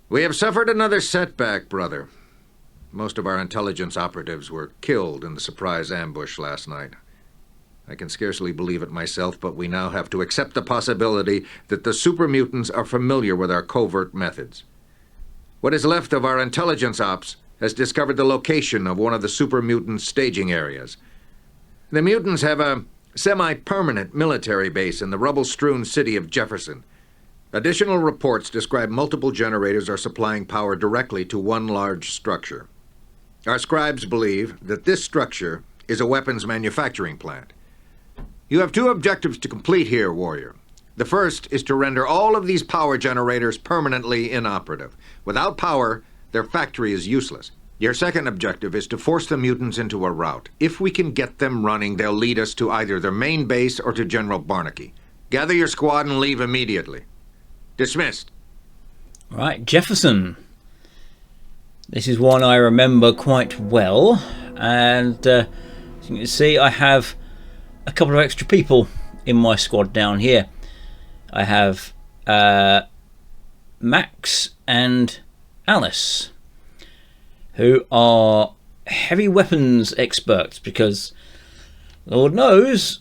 We have suffered another setback, brother. Most of our intelligence operatives were killed in the surprise ambush last night. I can scarcely believe it myself, but we now have to accept the possibility that the super mutants are familiar with our covert methods. What is left of our intelligence ops has discovered the location of one of the super mutant staging areas. The mutants have a semi-permanent military base in the rubble-strewn city of Jefferson. Additional reports describe multiple generators are supplying power directly to one large structure. Our scribes believe that this structure is a weapons manufacturing plant. You have two objectives to complete here, warrior. The first is to render all of these power generators permanently inoperative. Without power, their factory is useless. Your second objective is to force the mutants into a rout. If we can get them running, they'll lead us to either their main base or to General Barnaky. Gather your squad and leave immediately. Dismissed. Right, Jefferson. This is one I remember quite well, and as you can see, I have a couple of extra people in my squad down here. I have Max and Alice, who are heavy weapons experts, because Lord knows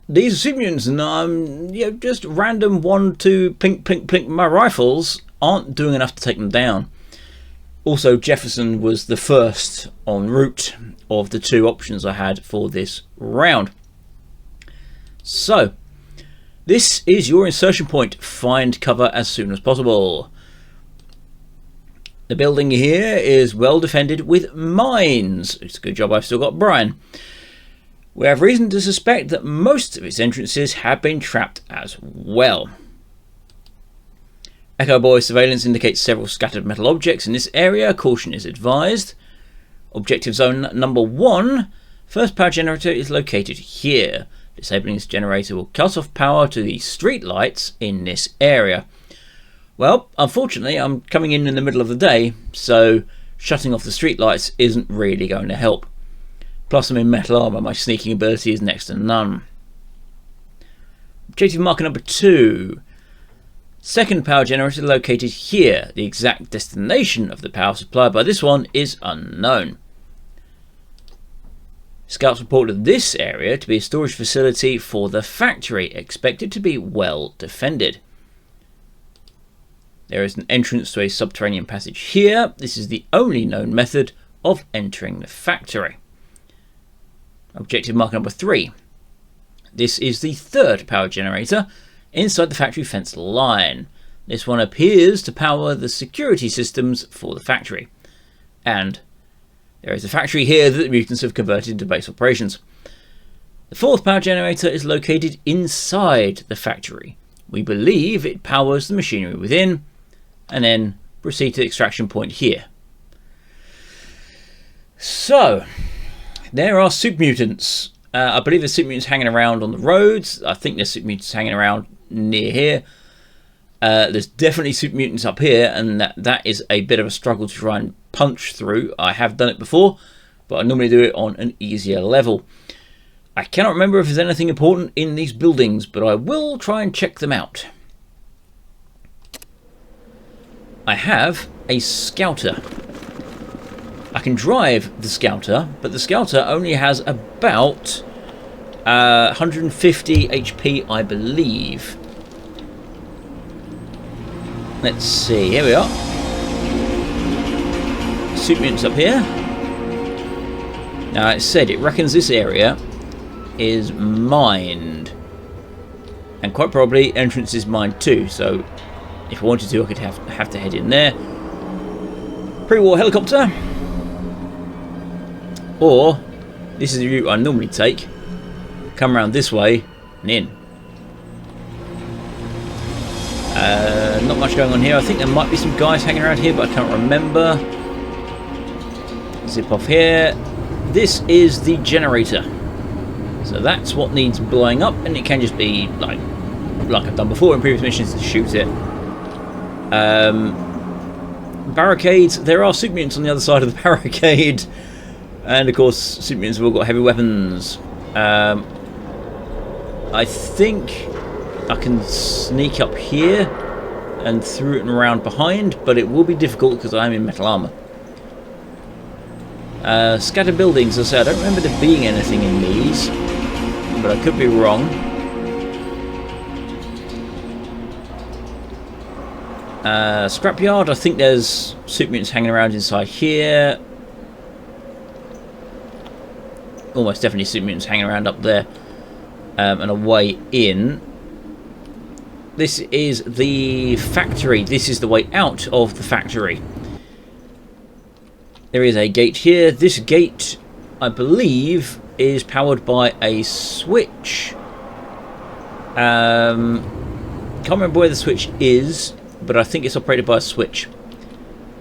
these are super mutants, and just random 1, 2, plink, plink, plink. My rifles aren't doing enough to take them down. Also, Jefferson was the first en route of the two options I had for this round. So, this is your insertion point. Find cover as soon as possible. The building here is well defended with mines. It's a good job I've still got Brian. We have reason to suspect that most of its entrances have been trapped as well. Echo Boy surveillance indicates several scattered metal objects in this area. Caution is advised. Objective zone number 1. First power generator is located here. Disabling this generator will cut off power to the street lights in this area. Well, unfortunately, I'm coming in the middle of the day, so shutting off the street lights isn't really going to help. Plus, I'm in metal armor. My sneaking ability is next to none. Objective marker number 2. Second power generator located here. The exact destination of the power supplied by this one is unknown. Scouts reported this area to be a storage facility for the factory, expected to be well defended. There is an entrance to a subterranean passage here. This is the only known method of entering the factory. Objective marker number 3. This is the third power generator inside the factory fence line. This one appears to power the security systems for the factory. And there is a factory here that the mutants have converted into base operations. The fourth power generator is located inside the factory. We believe it powers the machinery within, and then proceed to the extraction point here. So, there are super mutants. I believe there's super mutants hanging around on the roads. I think there's super mutants hanging around near here. There's definitely super mutants up here, and that is a bit of a struggle to try and punch through. I have done it before, but I normally do it on an easier level. I cannot remember if there's anything important in these buildings, but I will try and check them out. I have a scouter. I can drive the scouter, but the scouter only has about 150 HP, I believe. Let's see, here we are. Super mutants up here. Now it said it reckons this area is mined. And quite probably entrance is mined too, so if I wanted to I could have to head in there. Pre-war helicopter. Or, this is the route I normally take. Come around this way and in. Not much going on here. I think there might be some guys hanging around here, but I can't remember. Zip off here. This is the generator. So that's what needs blowing up, and it can just be like I've done before in previous missions, to shoot it. Barricades. There are super mutants on the other side of the barricade. And of course, super mutants have all got heavy weapons. I think I can sneak up here and through and around behind, but it will be difficult because I'm in metal armour. Scattered buildings, as I say, I don't remember there being anything in these, but I could be wrong. Scrapyard, I think there's super mutants hanging around inside here. Almost definitely super mutants hanging around up there. And a way in. This is the factory. This is the way out of the factory. There is a gate here. This gate, I believe, is powered by a switch. Can't remember where the switch is, but I think it's operated by a switch.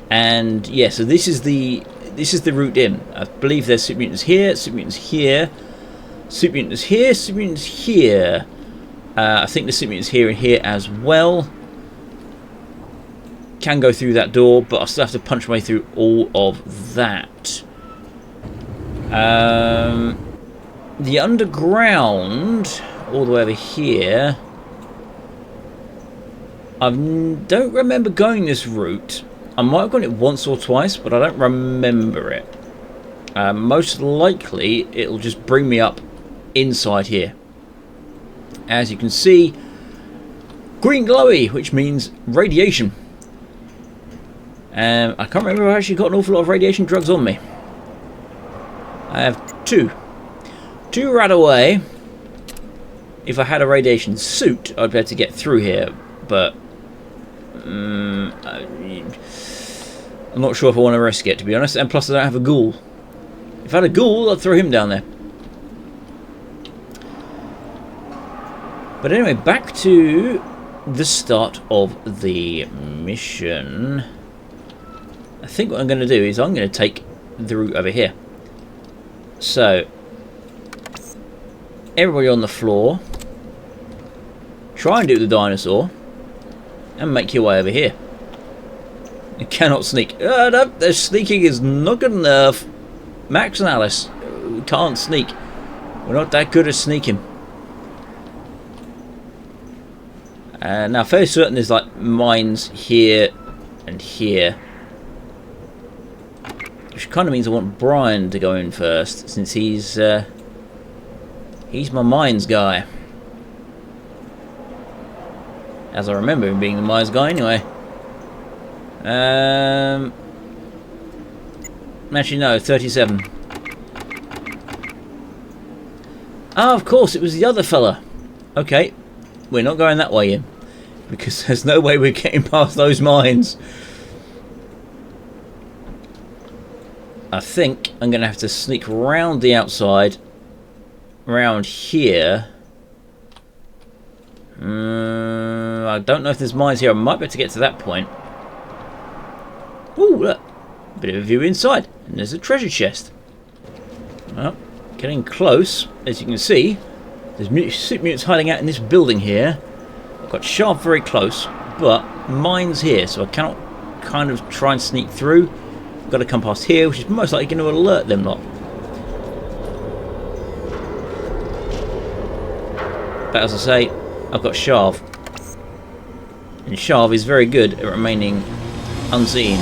And yeah, so this is the route in. I believe there's super mutants here, super mutants here, super mutants here, super mutants here. I think there's super mutants here and here as well. Can go through that door, but I still have to punch my way through all of that. The underground, all the way over here. I don't remember going this route. I might have gone it once or twice, but I don't remember it. Most likely, it'll just bring me up inside here. As you can see, green glowy, which means radiation. I can't remember if I actually got an awful lot of radiation drugs on me. I have two. Two right away. If I had a radiation suit, I'd be able to get through here, but I'm not sure if I want to risk it, to be honest. And plus, I don't have a ghoul. If I had a ghoul, I'd throw him down there. But anyway, back to the start of the mission. I think what I'm going to do is I'm going to take the route over here. So, everybody on the floor. Try and do the dinosaur. And make your way over here. You cannot sneak. No, the sneaking is not good enough. Max and Alice, we can't sneak. We're not that good at sneaking. Now, fairly certain there's like mines here and here. Which kind of means I want Brian to go in first, since he's my mines guy. As I remember him being the mines guy anyway. Actually no, 37. Ah, of course, it was the other fella. Okay, we're not going that way in. Because there's no way we're getting past those mines. I think I'm going to have to sneak around the outside. Around here. I don't know if there's mines here. I might be able to get to that point. Ooh, look. Bit of a view inside. And there's a treasure chest. Well, getting close. As you can see, there's super mutants hiding out in this building here. I've got Sharp very close, but mines here, so I cannot kind of try and sneak through. I've got to come past here, which is most likely going to alert them lot. But as I say, I've got Sharv. And Sharv is very good at remaining unseen.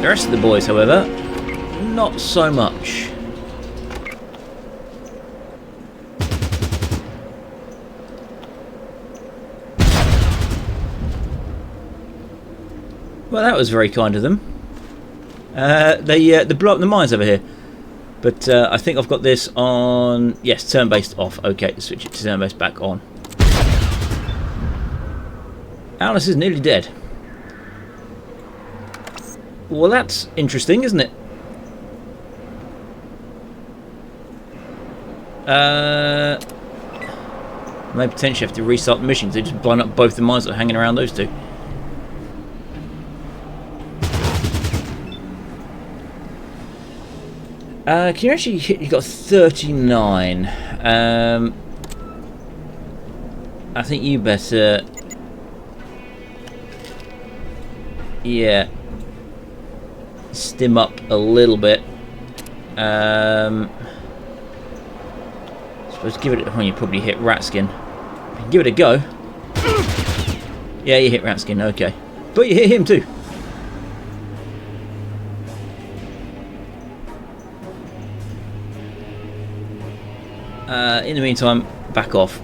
The rest of the boys, however, not so much. Well, that was very kind of them. They blew up the mines over here. But I think I've got this on... Yes, turn-based off. Okay, switch it to turn-based back on. Alice is nearly dead. Well, that's interesting, isn't it? May potentially have to restart the mission. They just blown up both the mines that are hanging around those two. Can you actually hit? You got 39. I think you better. Yeah. Stim up a little bit. Suppose give it. Oh, you probably hit Ratskin. Give it a go. Yeah, you hit Ratskin, okay. But you hit him too. In the meantime, back off.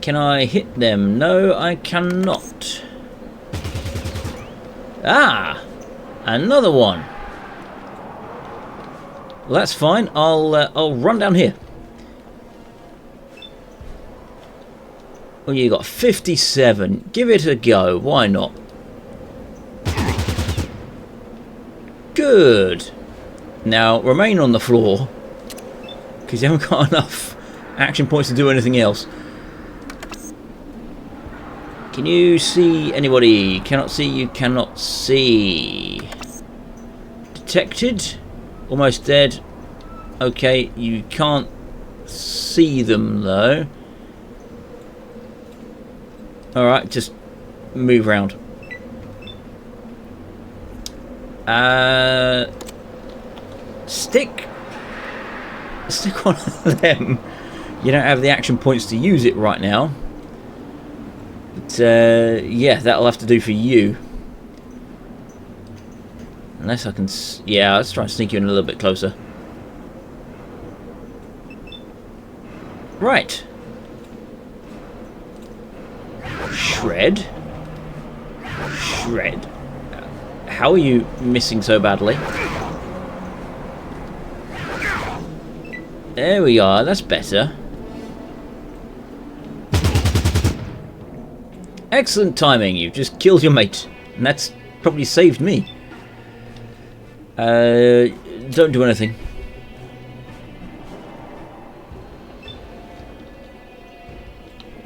Can I hit them? No, I cannot. Ah! Another one. Well, that's fine. I'll run down here. Well, you got 57. Give it a go. Why not? Good. Now remain on the floor because you haven't got enough action points to do anything else. Can you see anybody? Cannot see. You cannot see. Detected. Almost dead. Okay, you can't see them though. Alright, just move around. Stick one of them. You don't have the action points to use it right now. But yeah, that'll have to do for you. Unless I can... yeah, let's try and sneak you in a little bit closer. Right. Shred. Shred. How are you missing so badly? There we are, that's better. Excellent timing, you've just killed your mate. And that's probably saved me. Don't do anything.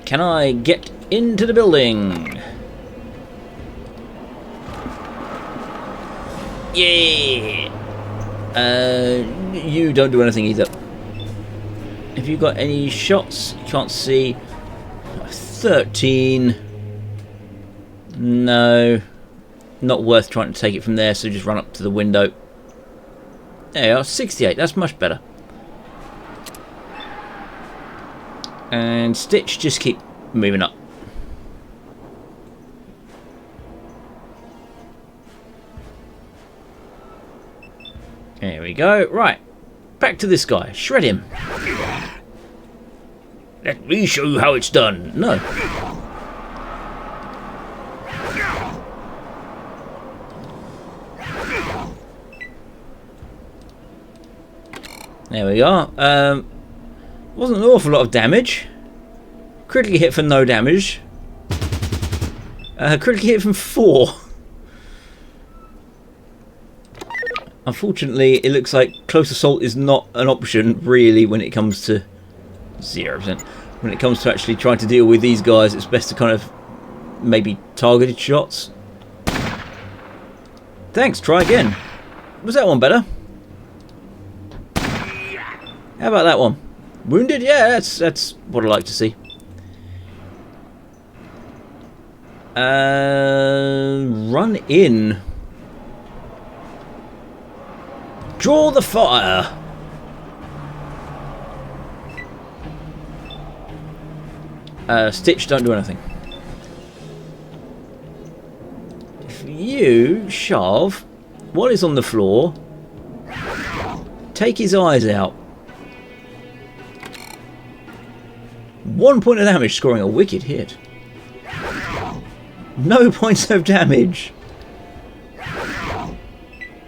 Can I get into the building? Yeah. You don't do anything either. Have you got any shots? Can't see. 13. No. Not worth trying to take it from there, so just run up to the window. There you are, 68. That's much better. And Stitch, just keep moving up. There we go. Right. Back to this guy. Shred him. Let me show you how it's done. No. There we are. Wasn't an awful lot of damage. Critically hit for no damage. Critically hit from 4. Unfortunately, it looks like close assault is not an option really when it comes to 0%. When it comes to actually trying to deal with these guys, it's best to kind of maybe targeted shots. Thanks, try again. Was that one better? How about that one? Wounded? Yeah, that's what I like to see. Run in. Draw the fire. Stitch, don't do anything. If you shove what is on the floor, take his eyes out. 1 point of damage, scoring a wicked hit. No points of damage.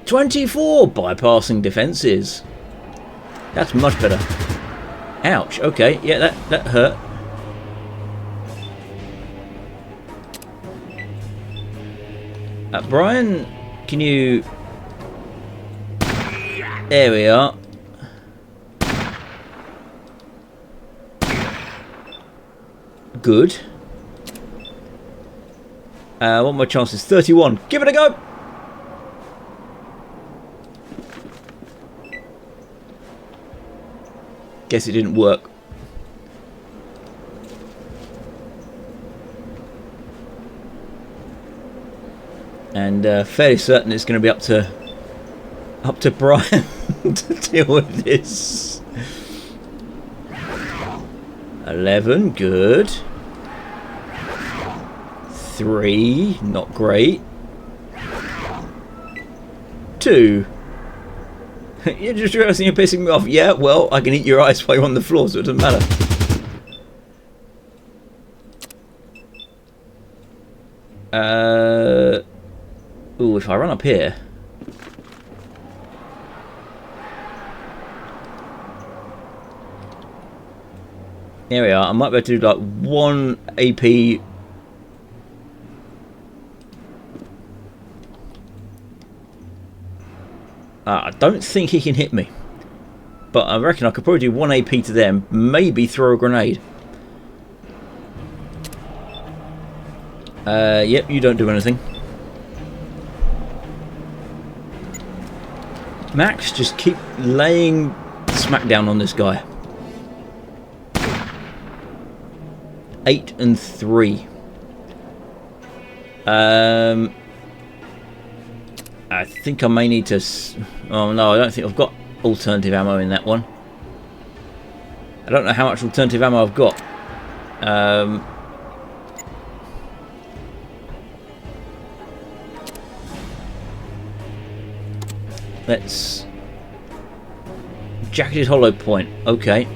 24 bypassing defenses. That's much better. Ouch. Okay, yeah, that hurt. Brian, can you... There we are. Good. What are my chances? 31. Give it a go! Guess it didn't work. And fairly certain it's going to be up to Brian to deal with this. 11, good. 3, not great. 2. You're just realising you're pissing me off. Yeah, well, I can eat your eyes while you're on the floor, so it doesn't matter. Ooh, if I run up here. Here we are. I might be able to do like 1 AP. I don't think he can hit me. But I reckon I could probably do 1 AP to them. Maybe throw a grenade. Yep, you don't do anything. Max, just keep laying smackdown on this guy. 8 and 3. I think I may need to... Oh no, I don't think I've got alternative ammo in that one. I don't know how much alternative ammo I've got. Let's... Jacketed hollow point. Okay.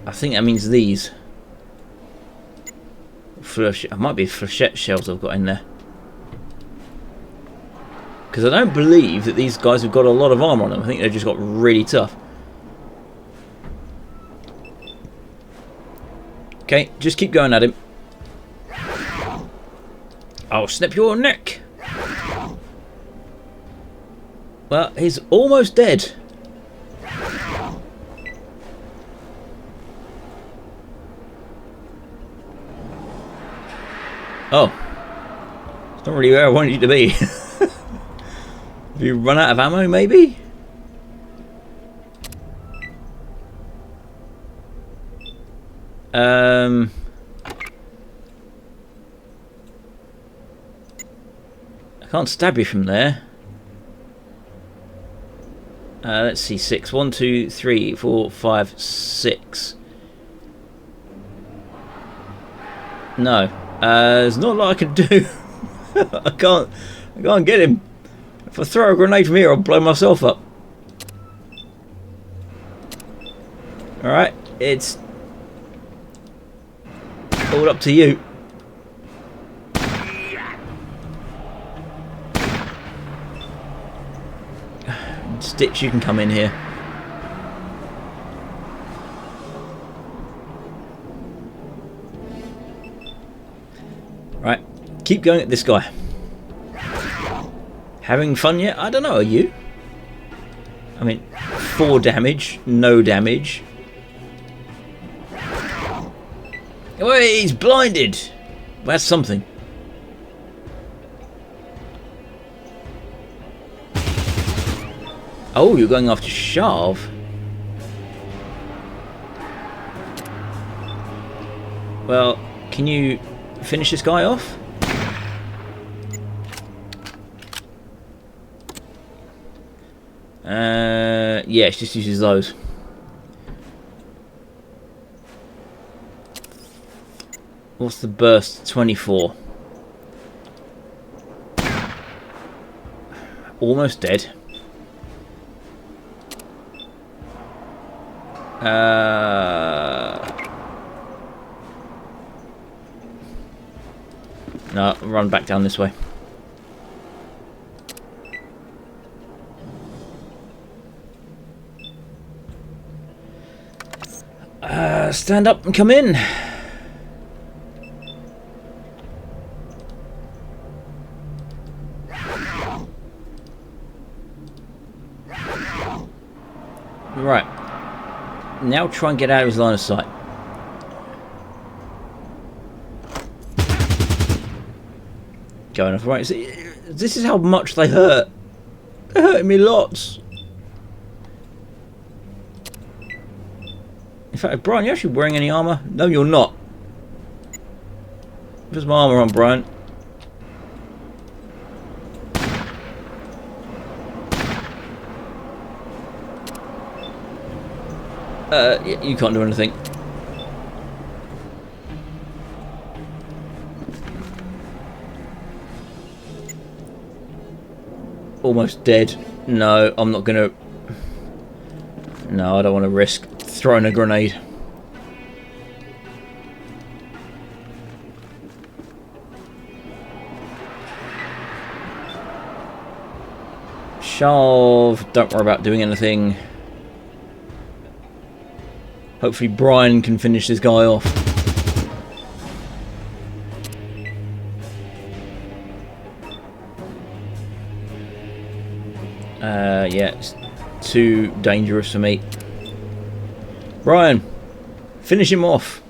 I think that means these. It might be flechette shells I've got in there. Because I don't believe that these guys have got a lot of armour on them. I think they've just got really tough. Okay, just keep going at him. I'll snip your neck. Well, he's almost dead. Oh. It's not really where I wanted you to be. Have you run out of ammo, maybe? I can't stab you from there. Let's see, 6. 1, 2, 3, 4, 5, 6. No. There's not a lot I can do. I can't get him. If I throw a grenade from here, I'll blow myself up. Alright, it's all up to you. Stitch, you can come in here. Right, keep going at this guy. Having fun yet? I don't know, are you? I mean, 4 damage, no damage. Oh, he's blinded! Well, that's something. Oh, you're going after Sharv. Well, can you finish this guy off? Yes, just uses those. What's the burst? 24. Almost dead. No, run back down this way. Stand up and come in. Right. Now try and get out of his line of sight. Going off right. See, this is how much they hurt. They're hurting me lots. In fact, Brian, you actually wearing any armour? No, you're not. Where's my armour on, Brian? You can't do anything. Almost dead. No, I'm not gonna... No, I don't want to risk throwing a grenade. Shove. Don't worry about doing anything. Hopefully Brian can finish this guy off. Yeah, it's too dangerous for me. Brian, finish him off.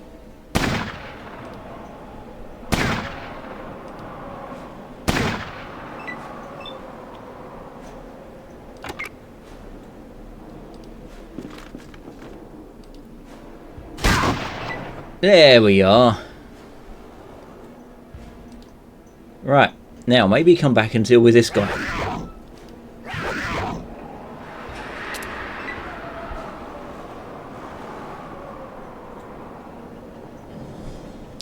There we are. Right, now maybe come back and deal with this guy.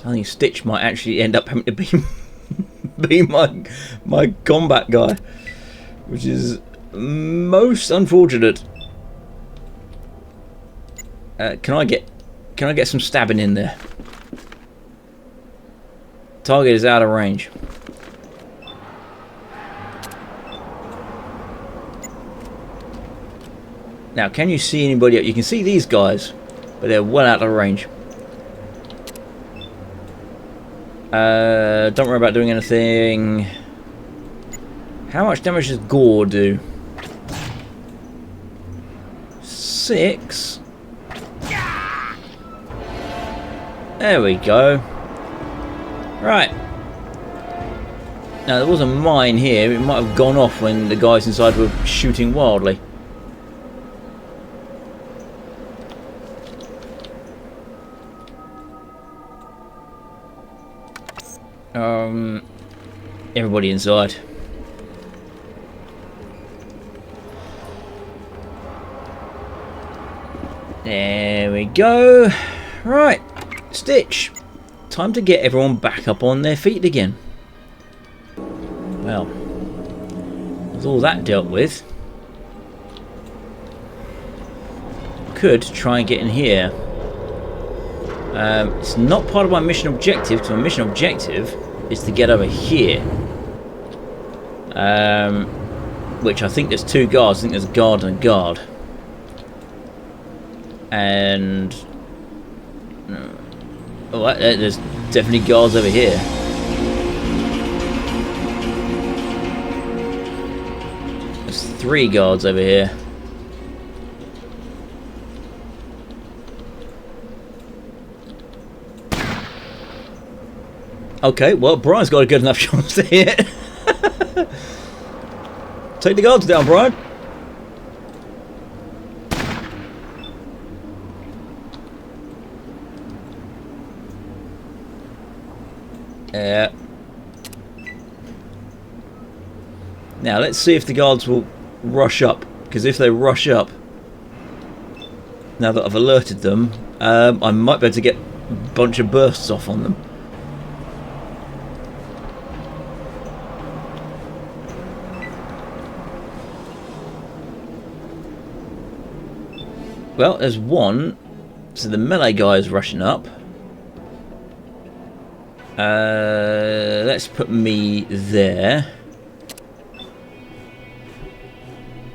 I think Stitch might actually end up having to be my combat guy, which is most unfortunate. Can I get some stabbing in there? Target is out of range. Now, can you see anybody else? You can see these guys, but they're well out of range. Don't worry about doing anything. How much damage does Gore do? 6. There we go. Right. Now there was a mine here. It might have gone off when the guys inside were shooting wildly. Everybody inside. There we go. Right, Stitch. Time to get everyone back up on their feet again. Well, with all that dealt with, could try and get in here. It's not part of my mission objective, because my mission objective is to get over here. Which I think there's 2 guards. I think there's a guard and a guard. And... oh, there's definitely guards over here. There's 3 guards over here. Okay, well, Brian's got a good enough chance to hit. Take the guards down, Brian. Yeah. Now, let's see if the guards will rush up. Because if they rush up, now that I've alerted them, I might be able to get a bunch of bursts off on them. Well, there's one. So the melee guy is rushing up. Let's put me there.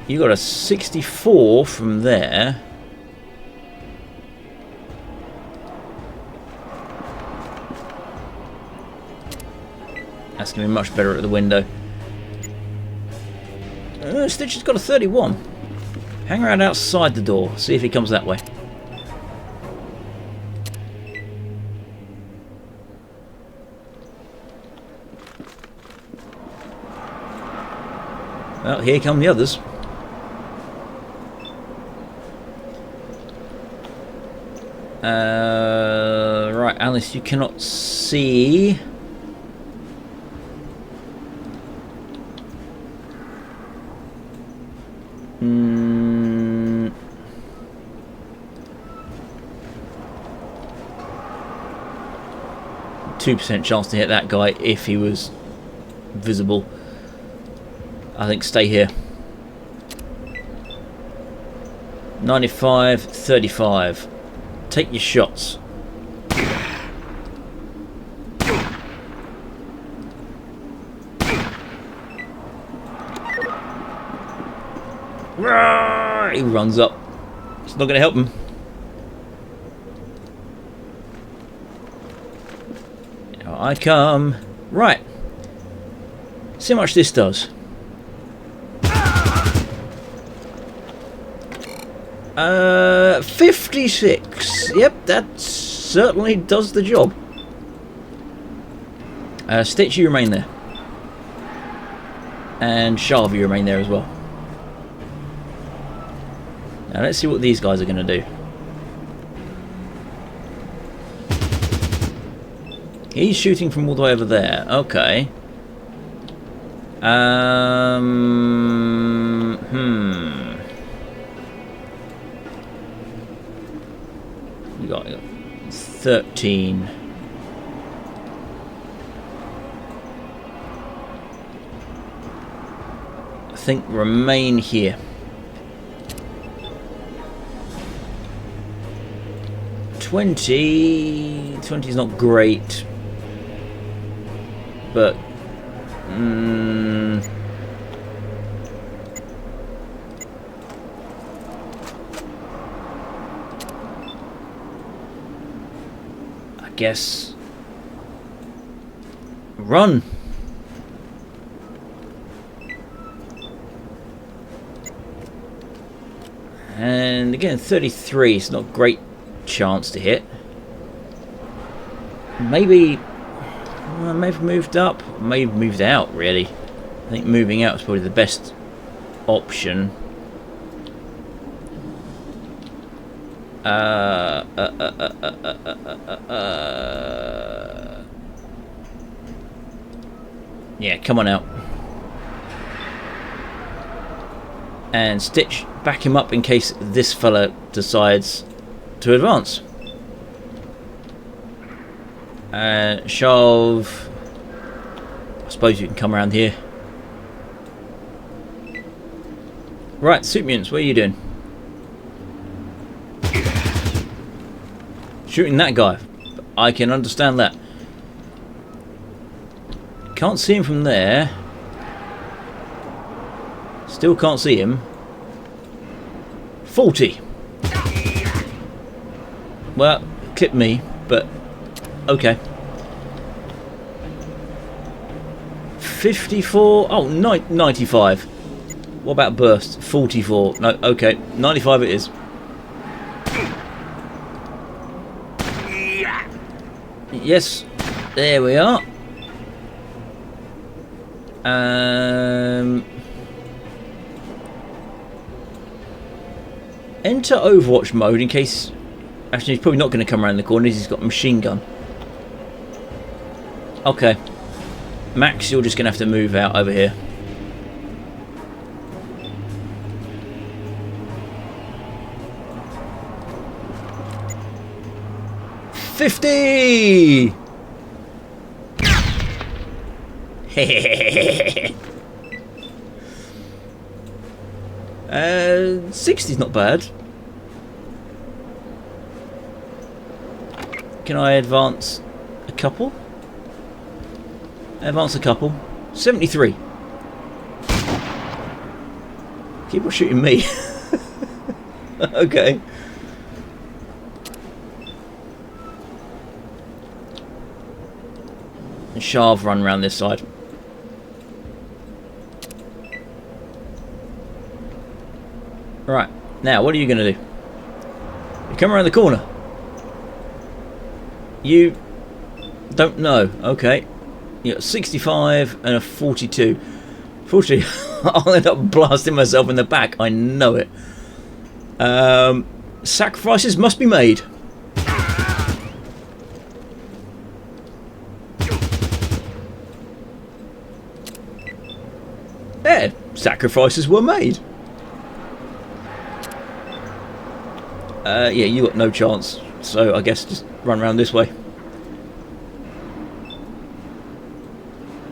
You got a 64 from there. That's going to be much better at the window. Stitch has got a 31. Hang around outside the door, see if he comes that way. Well, here come the others. Right, Alice, you cannot see. 2% chance to hit that guy if he was visible. I think stay here. 95, 35. Take your shots. He runs up. It's not going to help him. Here I come. Right. See how much this does. 56. Yep, that certainly does the job. Stitch, you remain there. And Sharv, you remain there as well. Now let's see what these guys are going to do. He's shooting from all the way over there. Okay. You got 13. I think remain here. 20 is not great, but I guess run. And again, 33 is not great chance to hit. Maybe moved up, maybe moved out. Really, I think moving out is probably the best option. Yeah, come on out. And Stitch, back him up in case this fella decides to advance. Sharv, I suppose you can come around here. Right, suit mutants, what are you doing? Shooting that guy. I can understand that. Can't see him from there. Still can't see him. 40. Well, clip me, but okay. 54. Oh, 95. What about burst? 44. No, okay. 95 it is. Yes, there we are. Enter Overwatch mode in case. Actually, he's probably not going to come around the corner. He's got a machine gun. Okay, Max, you're just going to have to move out over here. $50. 60's not bad. Can I advance a couple? Advance a couple. 73. Keep on shooting me. Okay. And Sharv run around this side. Right, now what are you going to do? You come around the corner. You don't know. Okay. You got 65 and a 42. Fortunately, I'll end up blasting myself in the back. I know it. Sacrifices must be made. There, sacrifices were made. Yeah, you got no chance. So I guess just run around this way.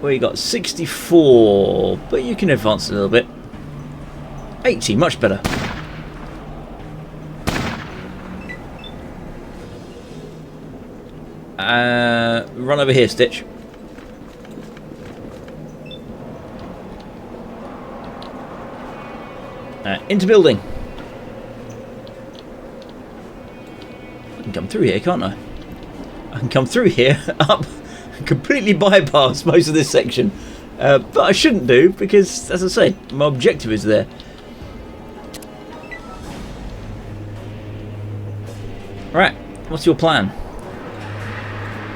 Where you got 64, but you can advance a little bit. 80, much better. Run over here, Stitch. Into building. I can come through here, can't I? I can come through here, up, completely bypass most of this section. But I shouldn't do, because, as I say, my objective is there. Right, what's your plan?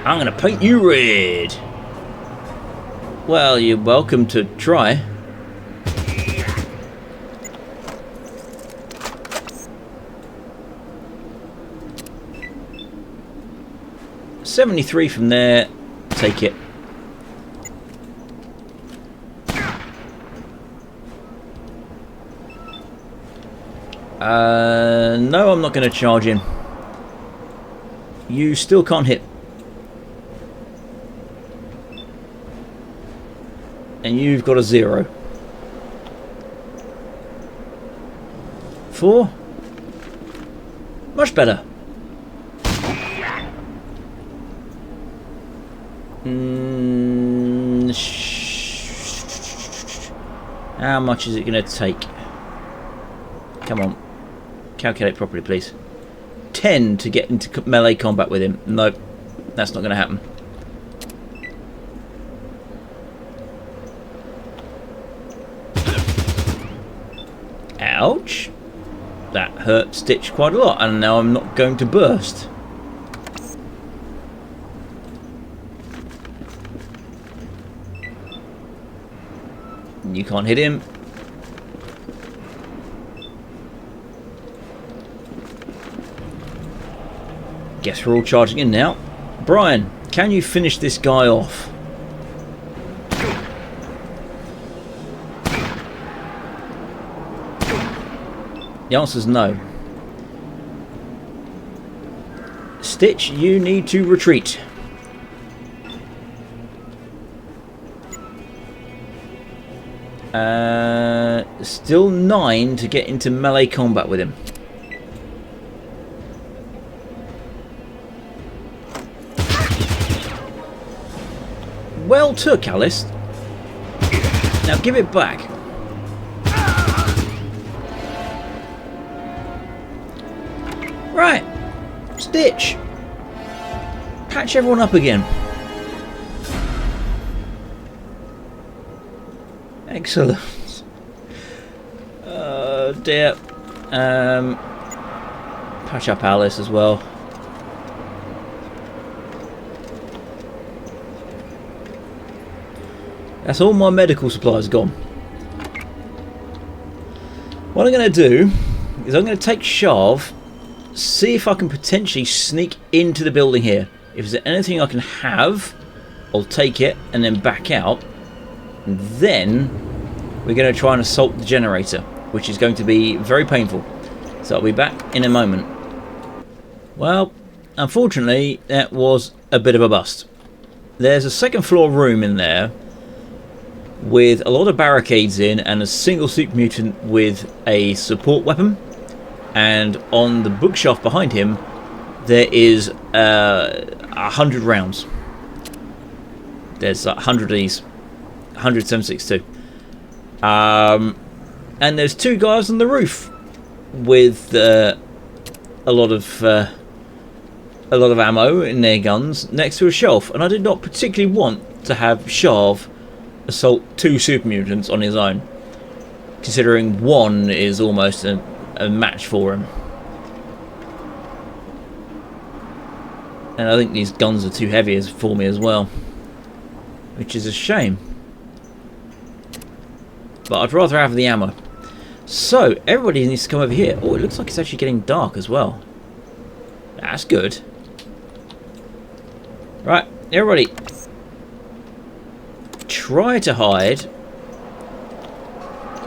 I'm going to paint you red. Well, you're welcome to try. $73 from there. Take it. No, I'm not going to charge in. You still can't hit. And you've got a 0. 4. Much better. How much is it going to take? Come on. Calculate properly, please. 10 to get into melee combat with him. Nope. That's not going to happen. Ouch. That hurt Stitch quite a lot, and now I'm not going to burst. You can't hit him. Guess we're all charging in now. Brian, can you finish this guy off? The answer's no. Stitch, you need to retreat. Still 9 to get into melee combat with him. Well took, Alice. Now give it back. Right. Stitch. Patch everyone up again. Excellent. Dear. Patch up Alice as well. That's all my medical supplies gone. What I'm going to do is I'm going to take Shav, see if I can potentially sneak into the building here. If there's anything I can have, I'll take it and then back out. And then we're going to try and assault the generator, which is going to be very painful. So I'll be back in a moment. Well, unfortunately, that was a bit of a bust. There's a second floor room in there with a lot of barricades in and a single super mutant with a support weapon. And on the bookshelf behind him, there is 100 rounds. There's 100 of these. 100 7.62. And there's 2 guys on the roof with a lot of ammo in their guns next to a shelf. And I did not particularly want to have Shav assault 2 super mutants on his own, considering 1 is almost a match for him. And I think these guns are too heavy for me as well, which is a shame. But I'd rather have the ammo. So, everybody needs to come over here. Oh, it looks like it's actually getting dark as well. That's good. Right, everybody. Try to hide.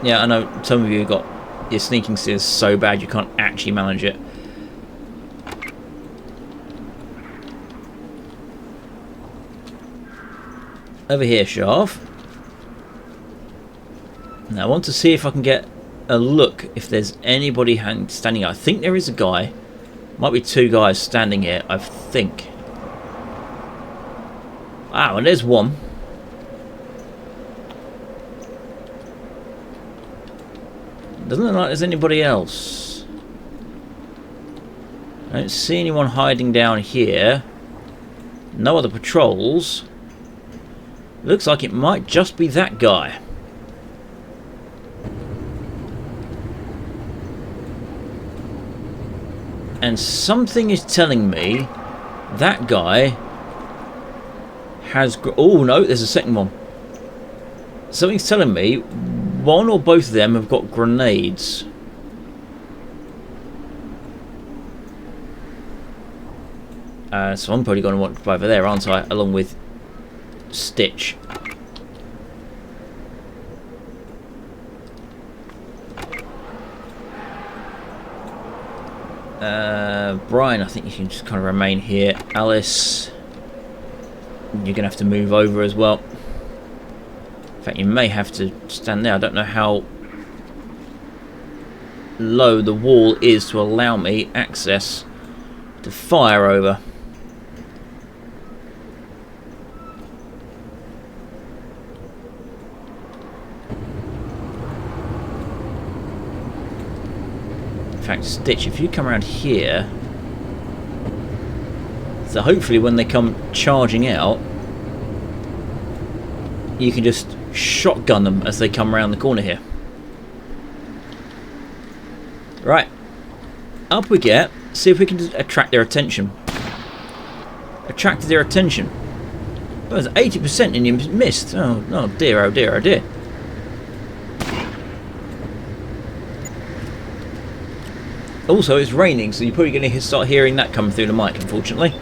Yeah, I know some of you got your sneaking skills so bad you can't actually manage it. Over here, Shav. Now I want to see if I can get a look if there's anybody standing here. I think there is a guy. Might be two guys standing here, I think. Ah, well, there's one. Doesn't look like there's anybody else. I don't see anyone hiding down here. No other patrols. Looks like it might just be that guy. And something is telling me that guy has... Oh, no, there's a second one. Something's telling me one or both of them have got grenades. So I'm probably going to want to go over there, aren't I? Along with Stitch. Brian, I think you can just kind of remain here. Alice, you're going to have to move over as well. In fact, you may have to stand there. I don't know how low the wall is to allow me access to fire over. In fact, Stitch, if you come around here, so hopefully when they come charging out, you can just shotgun them as they come around the corner here. Right, up we get. See if we can just attract their attention. Attracted their attention. That was 80% and you missed. Oh, oh dear, oh dear, oh dear. Also, it's raining, so you're probably going to start hearing that come through the mic, unfortunately.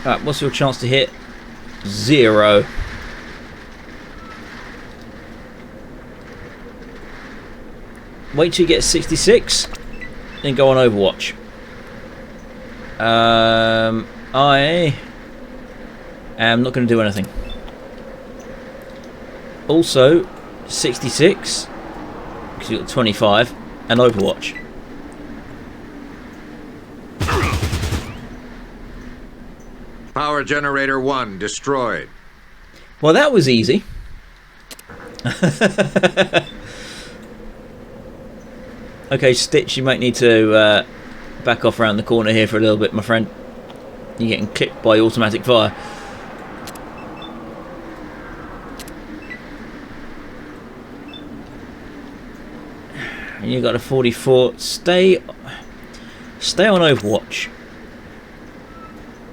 Right, what's your chance to hit? 0. Wait till you get 66, then go on Overwatch. I am not going to do anything. Also, 66, because you've got 25, and Overwatch. Power generator 1 destroyed. Well, that was easy. Okay, Stitch, you might need to back off around the corner here for a little bit, my friend. You're getting clipped by automatic fire. And you got a 44. Stay on Overwatch.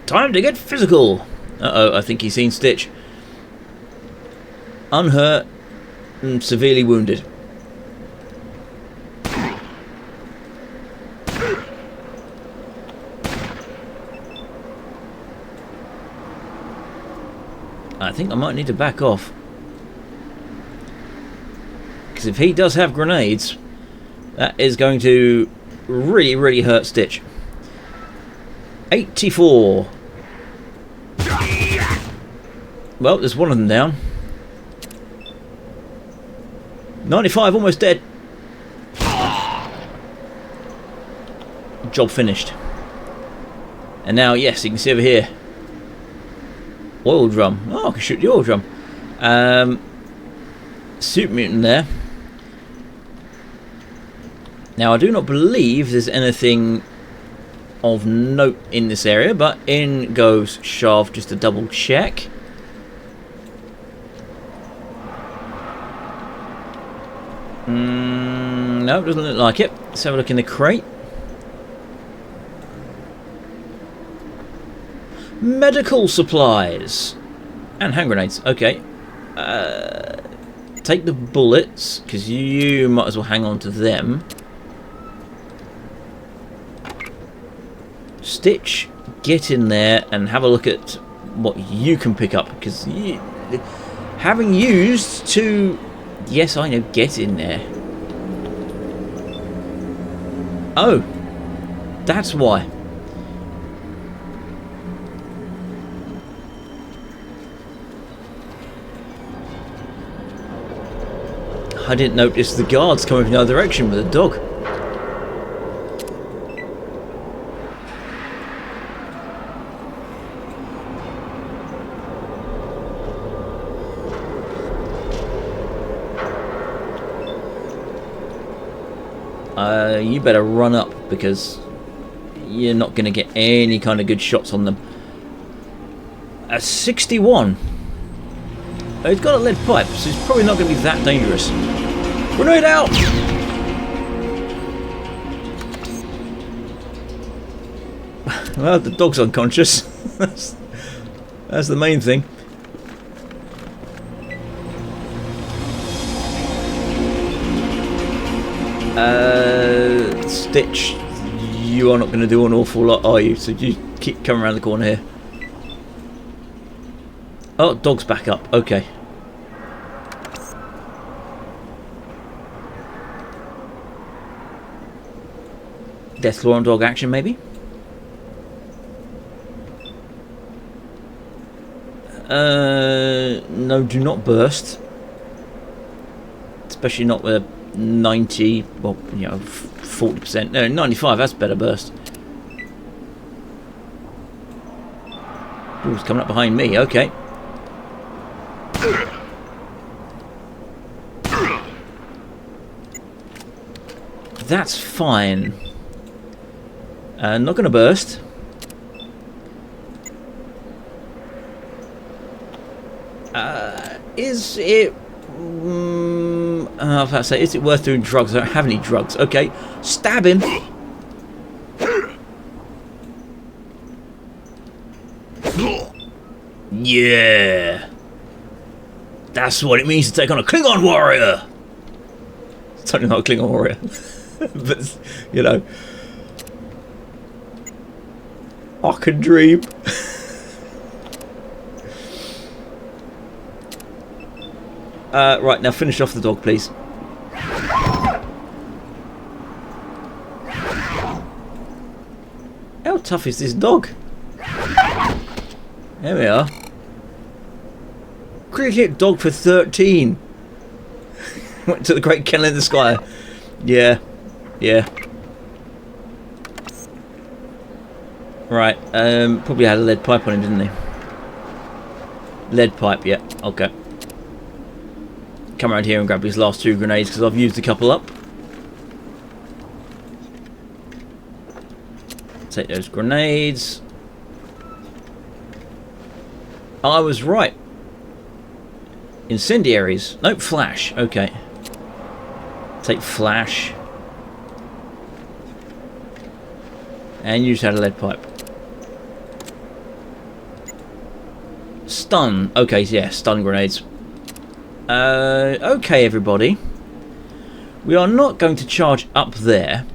Time to get physical. Uh-oh, I think he's seen Stitch. Unhurt and severely wounded. I think I might need to back off. Because if he does have grenades, that is going to really, really hurt Stitch. 84. Well, there's one of them down. 95, almost dead. Job finished. And now, yes, you can see over here. Oil drum. Oh, I can shoot the oil drum. Super mutant there. Now, I do not believe there's anything of note in this area, but in goes Shaft just to double check. No, doesn't look like it. Let's have a look in the crate. Medical supplies and hand grenades. Okay, take the bullets because you might as well hang on to them. Stitch, get in there and have a look at what you can pick up because having used two. Yes, I know. Get in there. Oh, That's why. I didn't notice the guards coming from the other direction with a dog. You better run up because you're not going to get any kind of good shots on them. 61. He's got a lead pipe, so he's probably not going to be that dangerous. Grenade out! Well, the dog's unconscious. That's the main thing. Stitch, you are not going to do an awful lot, are you? So you keep coming around the corner here. Oh, dog's back up. Okay. Deathclaw on dog action, maybe? No, do not burst. Especially not with a 90, well, you know, 40%. No, 95, that's better burst. Ooh, it's coming up behind me, okay. That's fine. Not going to burst. Is it... I was about to say, is it worth doing drugs? I don't have any drugs. Okay, stab him. Yeah. That's what it means to take on a Klingon warrior. It's totally not a Klingon warrior. But, you know. I can dream. Right, now finish off the dog, please. How tough is this dog? There we are. Cricket dog for 13. Went to the great kennel in the sky. Yeah. Yeah. Right, probably had a lead pipe on him, didn't he? Lead pipe, yeah, okay. Come around here and grab his last 2 grenades because I've used a couple up. Take those grenades. I was right. Incendiaries. Nope, flash. Okay. Take flash. And you just had a lead pipe. Stun. Okay, yeah, stun grenades. Okay, everybody. We are not going to charge up there.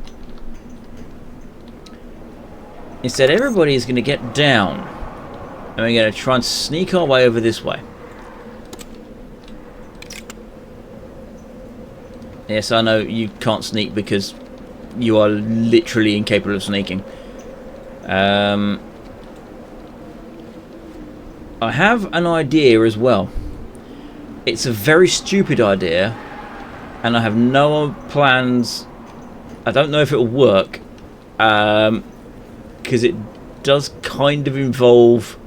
Instead, everybody is going to get down. And we're going to try and sneak our way over this way. Yes, I know you can't sneak because you are literally incapable of sneaking. I have an idea as well. It's a very stupid idea, and I have no plans. I don't know if it'll work, because it does kind of involve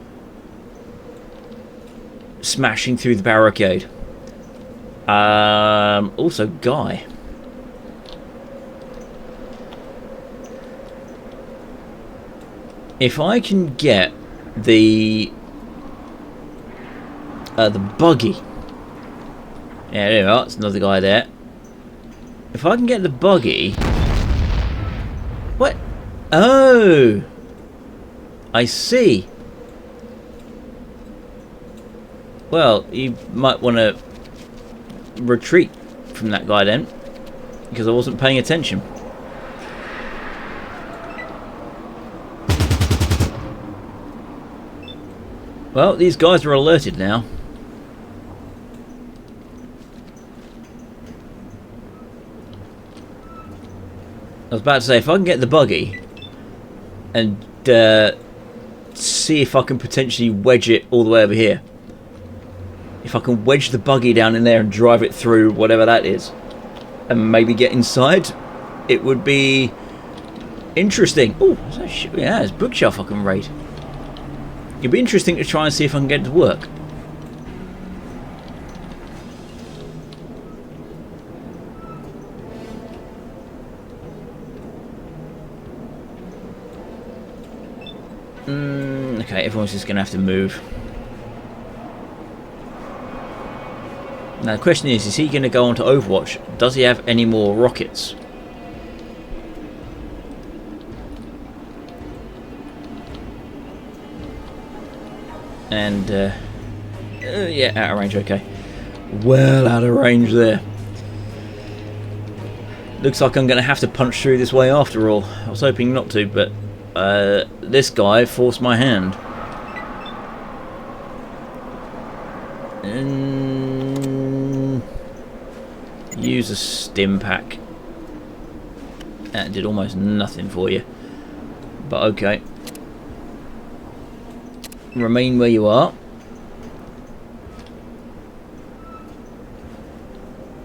smashing through the barricade. Also, Guy. If I can get the buggy. Yeah, there we are. It's another guy there. If I can get the buggy... What? Oh! I see. Well, you might want to retreat from that guy then, because I wasn't paying attention. Well, these guys are alerted now. I was about to say, if I can get the buggy, and see if I can potentially wedge it all the way over here. If I can wedge the buggy down in there and drive it through whatever that is, and maybe get inside, it would be interesting. Oh, yeah, there's bookshelf I can raid. It'd be interesting to try and see if I can get it to work. Okay, everyone's just going to have to move. Now the question is he going to go on to Overwatch? Does he have any more rockets? And, yeah, out of range, okay. Well out of range there. Looks like I'm going to have to punch through this way after all. I was hoping not to, but this guy forced my hand. And use a stim pack. That did almost nothing for you. But okay. Remain where you are.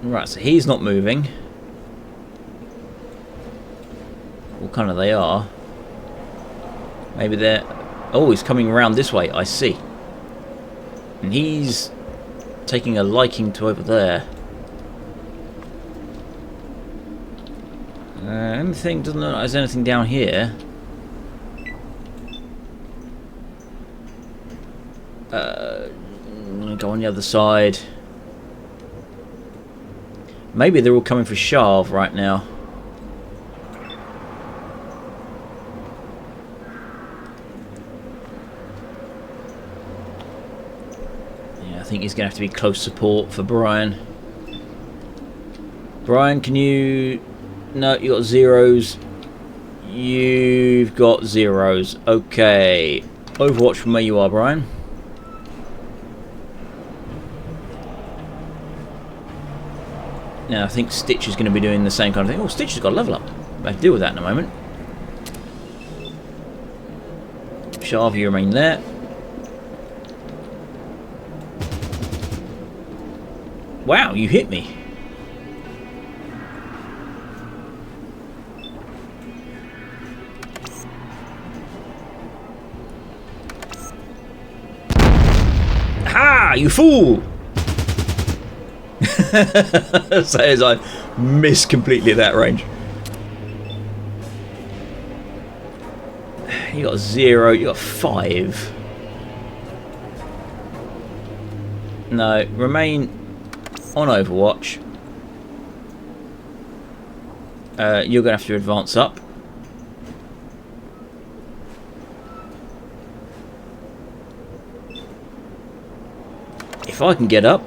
Right, so he's not moving. What kind of they are? Maybe they're... Oh, he's coming around this way, I see. And he's taking a liking to over there. Anything, doesn't look like there's anything down here. I'm gonna go on the other side. Maybe they're all coming for Sharv right now. Yeah, I think he's gonna have to be close support for Brian. Brian, can you... No, you got zeros. You've got zeros. Okay. Overwatch from where you are, Brian. Now, I think Stitch is going to be doing the same kind of thing. Oh, Stitch has got a level up. I have to deal with that in a moment. Sharv, you remain there. Wow, you hit me. Ha! You fool! Says I missed completely at that range. You got 0, you got 5. No, remain on Overwatch. You're going to have to advance up. If I can get up,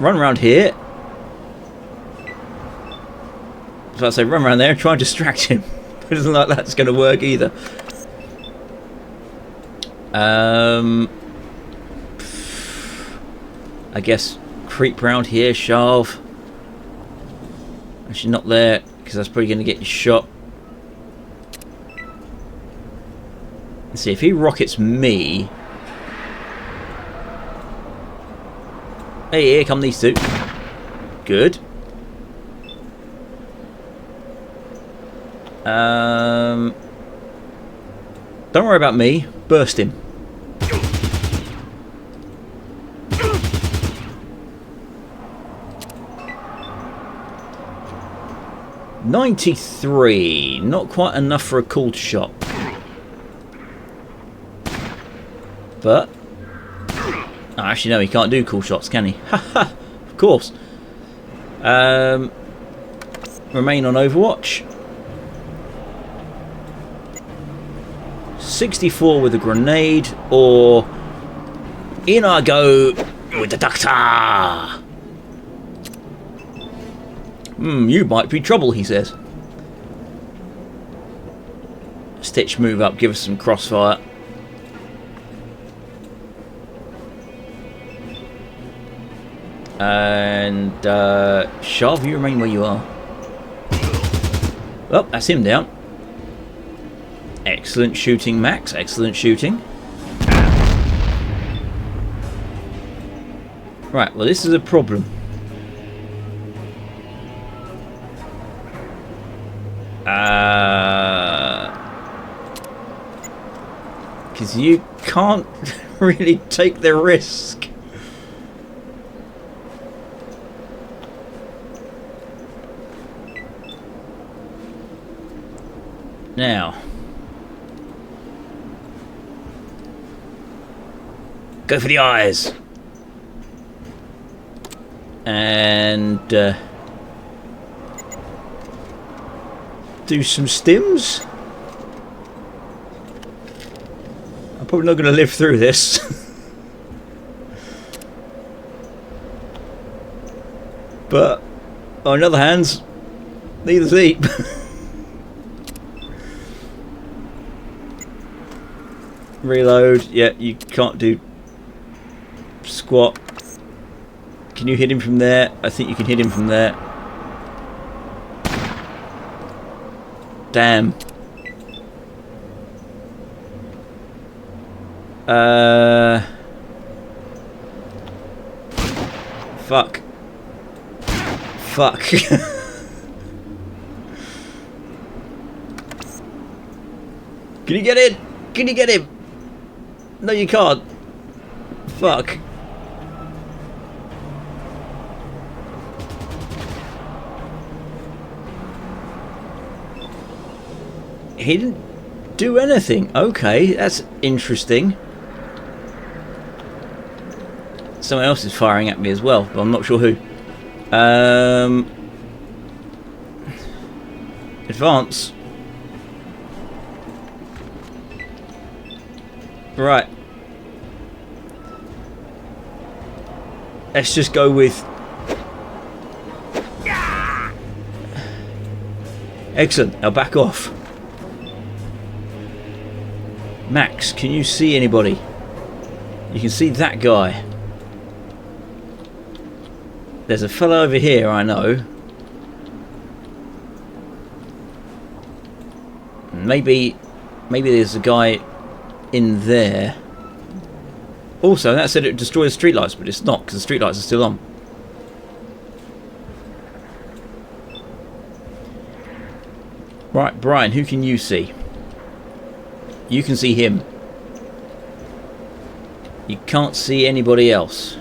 run around here. So I say run around there and try and distract him. It doesn't look like that's going to work either. I guess creep round here, Sharv. Actually not there, because that's probably going to get you shot. Let's see, if he rockets me... Hey, here come these two. Good. Don't worry about me. Burst him. $93. Not quite enough for a cool shot. But... Oh, actually, no, he can't do cool shots, can he? Haha, of course. Remain on Overwatch. 64 with a grenade, or in I go with the doctor. You might be trouble, he says. Stitch, move up, give us some crossfire. And Sharv, you remain where you are. Well, that's him down. Excellent shooting, Max. Excellent shooting. Right, well, this is a problem. Because you can't really take the risk. Now, go for the eyes. And do some stims. I'm probably not going to live through this. But on the other hand, neither's eat. Reload. Yeah, you can't do squat. Can you hit him from there? I think you can hit him from there. Damn. Fuck. Fuck. Can you get in? Can you get him? No, you can't. Fuck. He didn't do anything. Okay, that's interesting. Someone else is firing at me as well, but I'm not sure who. Advance. Right. Let's just go with... Excellent. Now back off. Max, can you see anybody? You can see that guy. There's a fellow over here, I know. Maybe there's a guy in there. Also, that said it destroys streetlights, but it's not, because the streetlights are still on. Right, Brian, who can you see? You can see him. You can't see anybody else.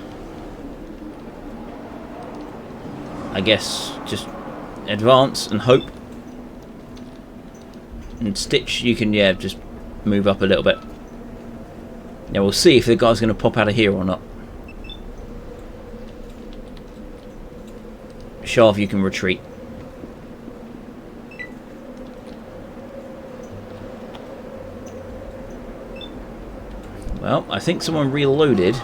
I guess just advance and hope. And Stitch, you can, yeah, just move up a little bit. Now we'll see if the guy's going to pop out of here or not. Shav, you can retreat. Well, I think someone reloaded.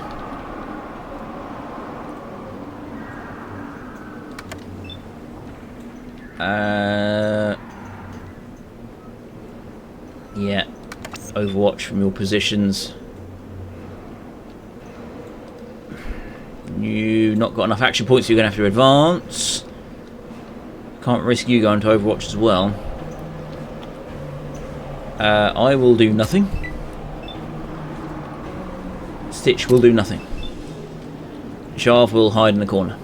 Yeah. Overwatch from your positions. You've not got enough action points, so you're going to have to advance. Can't risk you going to Overwatch as well. I will do nothing. Stitch will do nothing. Shav will hide in the corner.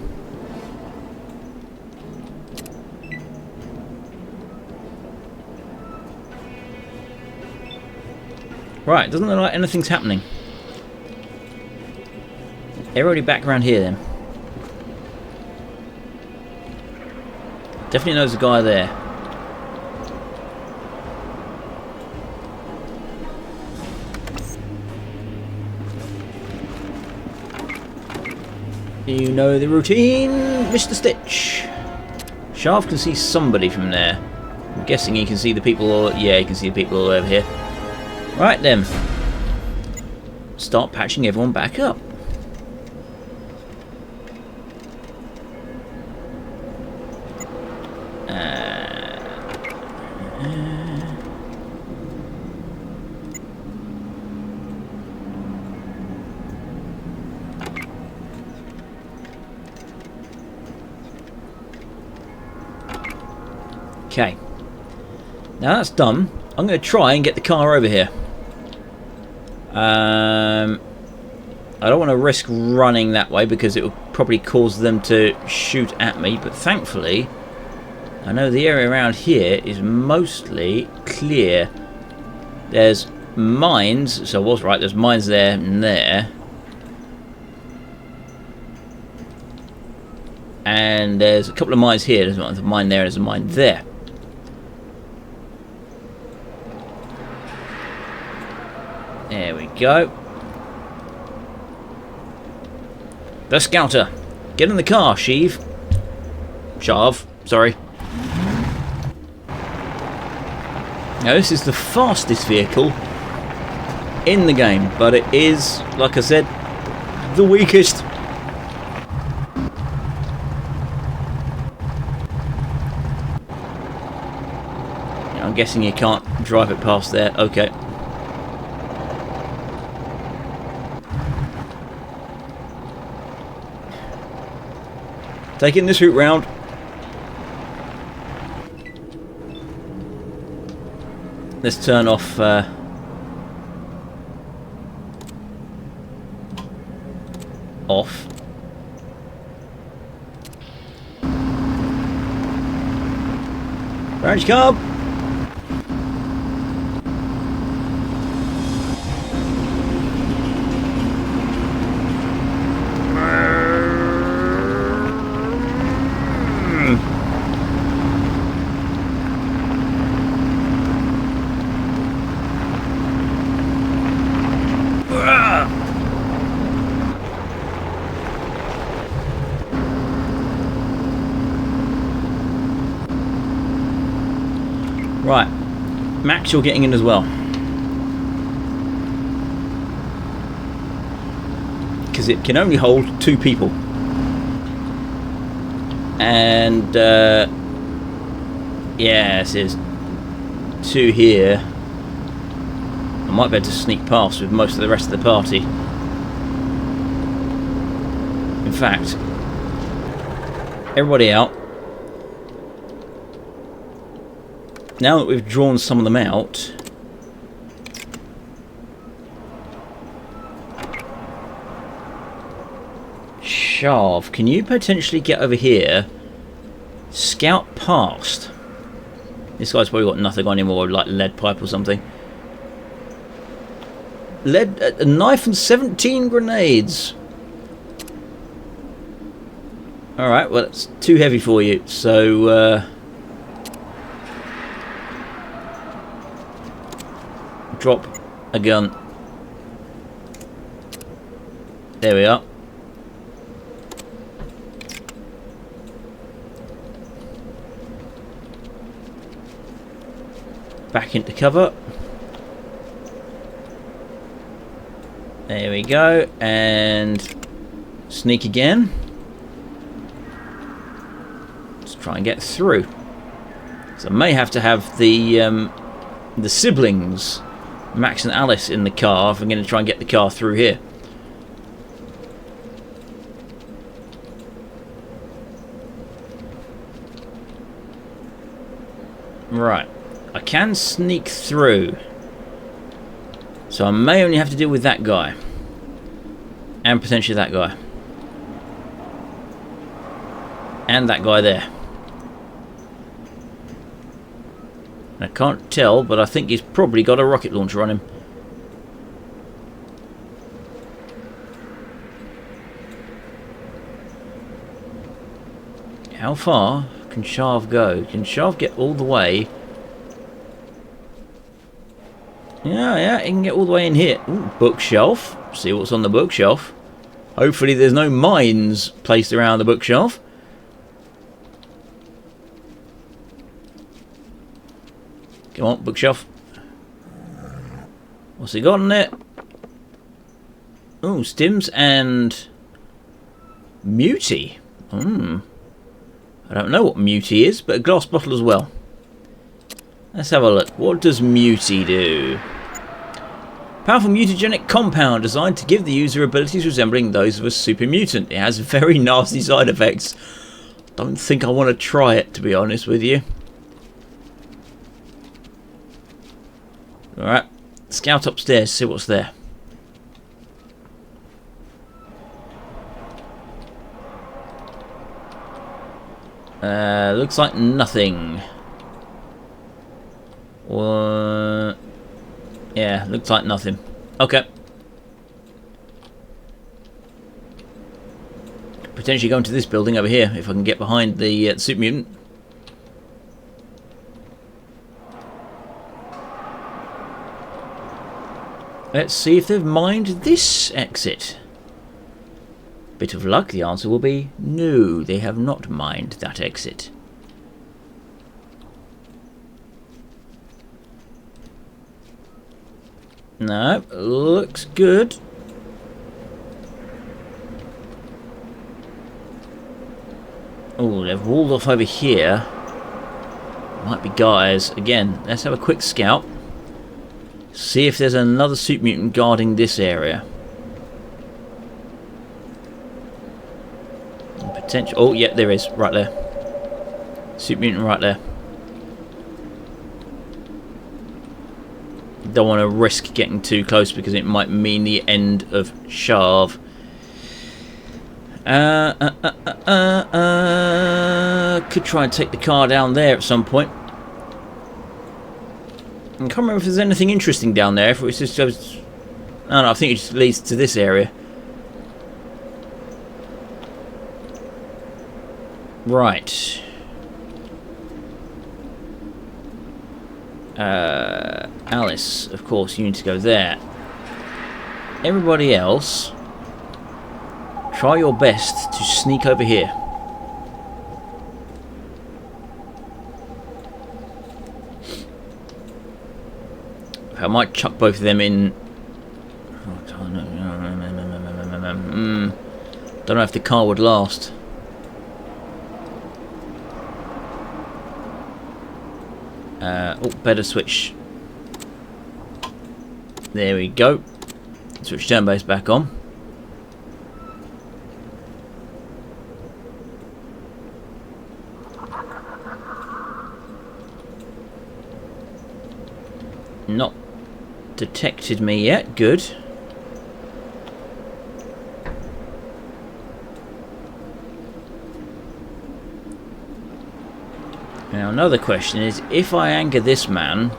Right, doesn't look like anything's happening. Everybody back around here then. Definitely knows a guy there. You know the routine, Mr. Stitch. Shav can see somebody from there. I'm guessing he can see the people all... Yeah, he can see the people all over here. Right then. Start patching everyone back up. Okay. Now that's done. I'm going to try and get the car over here. I don't want to risk running that way because it will probably cause them to shoot at me. But thankfully, I know the area around here is mostly clear. There's mines, so I was right, there's mines there and there. And there's a couple of mines here. There's a mine there, there's a mine there. There we go. The scouter. Get in the car, Sheev. Shav, sorry. Now this is the fastest vehicle in the game, but it is, like I said, the weakest. I'm guessing you can't drive it past there. Okay. Taking this route round. Let's turn off off. Branch carb. Right, Max, you're getting in as well. Because it can only hold 2 people. And, yeah, this is 2 here. I might be able to sneak past with most of the rest of the party. In fact, everybody out. Now that we've drawn some of them out, Shav, can you potentially get over here, scout past? This guy's probably got nothing on him, or like lead pipe or something. Lead, a knife and 17 grenades. Alright, well it's too heavy for you, so drop a gun. There we are. Back into cover. There we go. And sneak again. Let's try and get through. So I may have to have the siblings, Max and Alice, in the car if I'm going to try and get the car through here. Right, I can sneak through, so I may only have to deal with that guy and potentially that guy and that guy there. I can't tell, but I think he's probably got a rocket launcher on him. How far can Shav go? Can Shav get all the way? Yeah, he can get all the way in here. Ooh, bookshelf. See what's on the bookshelf. Hopefully there's no mines placed around the bookshelf. Come on, bookshelf. What's he got on there? Oh, stims and mutie. I don't know what mutie is, but a glass bottle as well. Let's have a look. What does mutie do? Powerful mutagenic compound designed to give the user abilities resembling those of a super mutant. It has very nasty side effects. Don't think I want to try it, to be honest with you. Alright. Scout upstairs, see what's there. Looks like nothing. Yeah, looks like nothing. Okay. Potentially go into this building over here if I can get behind the super mutant. Let's see if they've mined this exit. Bit of luck, the answer will be no, they have not mined that exit. No, looks good. Oh, they've walled off over here. Might be guys. Again, let's have a quick scout. See if there's another super mutant guarding this area. Potential. Oh, yeah, there is. Right there. Super mutant right there. Don't want to risk getting too close because it might mean the end of Shav. Could try and take the car down there at some point. I can't remember if there's anything interesting down there. If it was just, I don't know, I think it just leads to this area. Right. Alice, of course, you need to go there. Everybody else, try your best to sneak over here. I might chuck both of them in. Don't know if the car would last. Oh, better switch. There we go. Switch turn base back on. Not detected me yet. Good. Now another question is, if I anchor this man,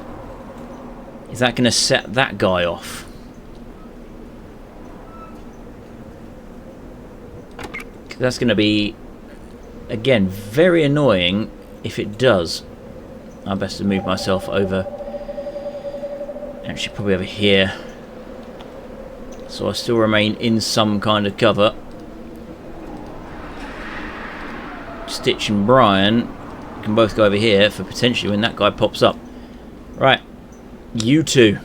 is that going to set that guy off? That's going to be, again, very annoying if it does. I'm best to move myself over. Actually, probably over here. So I still remain in some kind of cover. Stitch and Brian can both go over here for potentially when that guy pops up. Right, you two.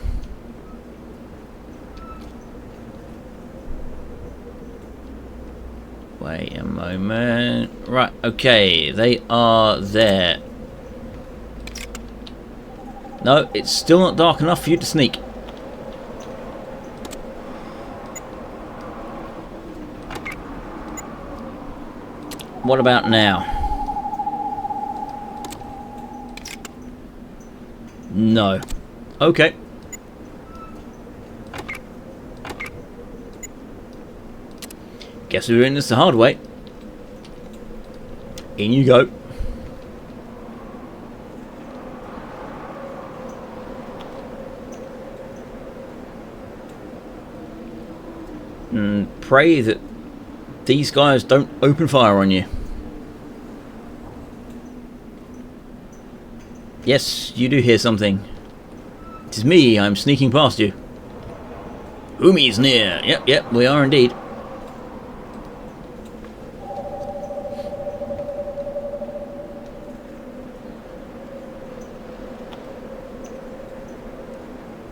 Wait a moment. Right, okay, they are there. No, it's still not dark enough for you to sneak. What about now? No. Okay. Guess we're in this the hard way. In you go. And pray that these guys don't open fire on you. Yes, you do hear something. It is me, I'm sneaking past you. Umi's near. Yep, we are indeed.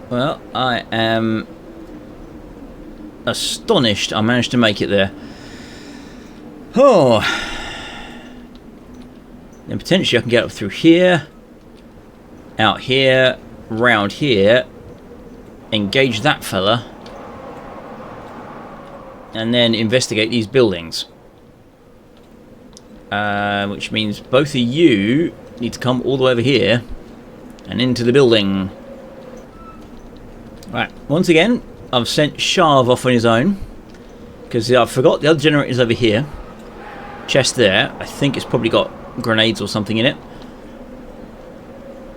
Well, I am astonished I managed to make it there. Oh. Then potentially I can get up through here, out here, round here, engage that fella, and then investigate these buildings. Which means both of you need to come all the way over here and into the building. Right, once again, I've sent Shav off on his own. Because I forgot the other generator's over here. Chest there. I think it's probably got grenades or something in it.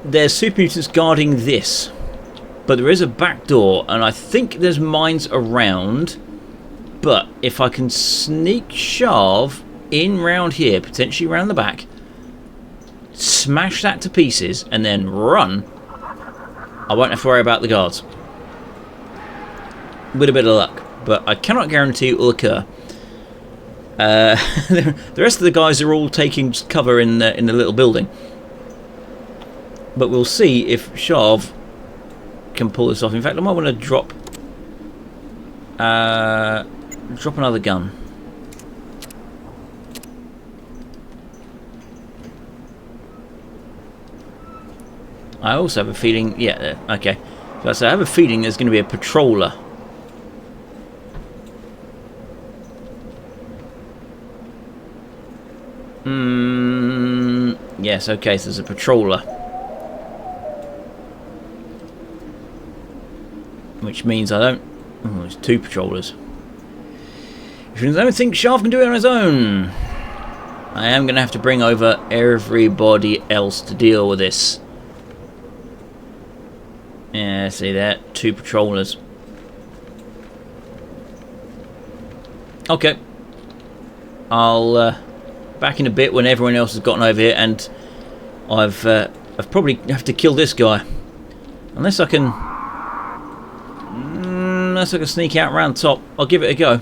There's super mutants guarding this. But there is a back door, and I think there's mines around. But if I can sneak Shav in round here, potentially round the back, smash that to pieces, and then run, I won't have to worry about the guards. With a bit of luck. But I cannot guarantee it will occur. The rest of the guys are all taking cover in the little building. But we'll see if Shav can pull this off. In fact, I might want to drop another gun. I also have a feeling, yeah, okay. So I have a feeling there's going to be a patroller. Yes, okay, so there's a patroller. Which means I don't... Oh, there's two patrollers. Which means I don't think Shav can do it on his own. I am going to have to bring over everybody else to deal with this. Yeah, see that? Two patrollers. Okay. I'll back in a bit when everyone else has gotten over here, and I've probably have to kill this guy. Unless I can sneak out around top, I'll give it a go.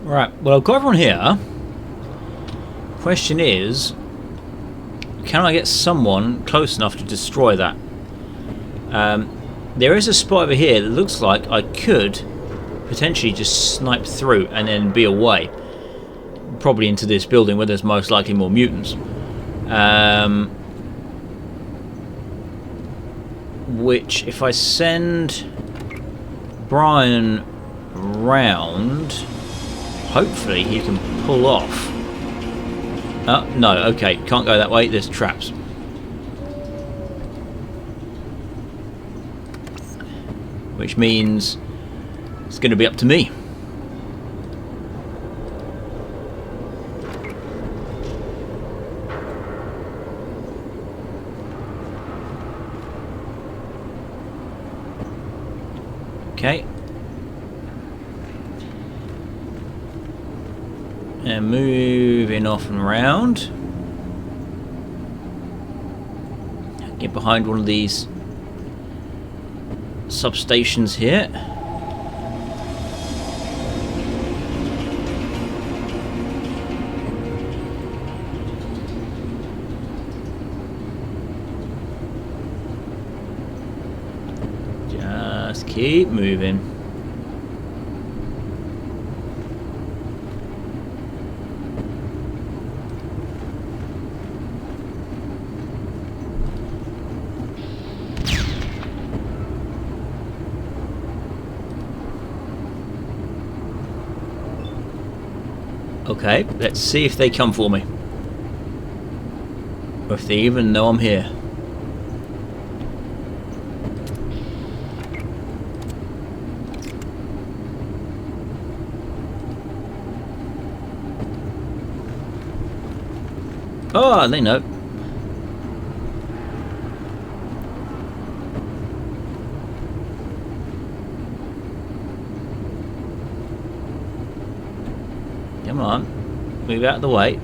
Right, well, I've got everyone here. Question is, can I get someone close enough to destroy that? There is a spot over here that looks like I could potentially just snipe through and then be away. Probably into this building where there's most likely more mutants. Which, if I send Brian round, hopefully he can pull off. No, okay, can't go that way, there's traps. Which means it's going to be up to me. Okay. And moving off and round. Get behind one of these substations here. Just keep moving. Okay, let's see if they come for me. Or if they even know I'm here. Oh, they know. Come on, move out of the way.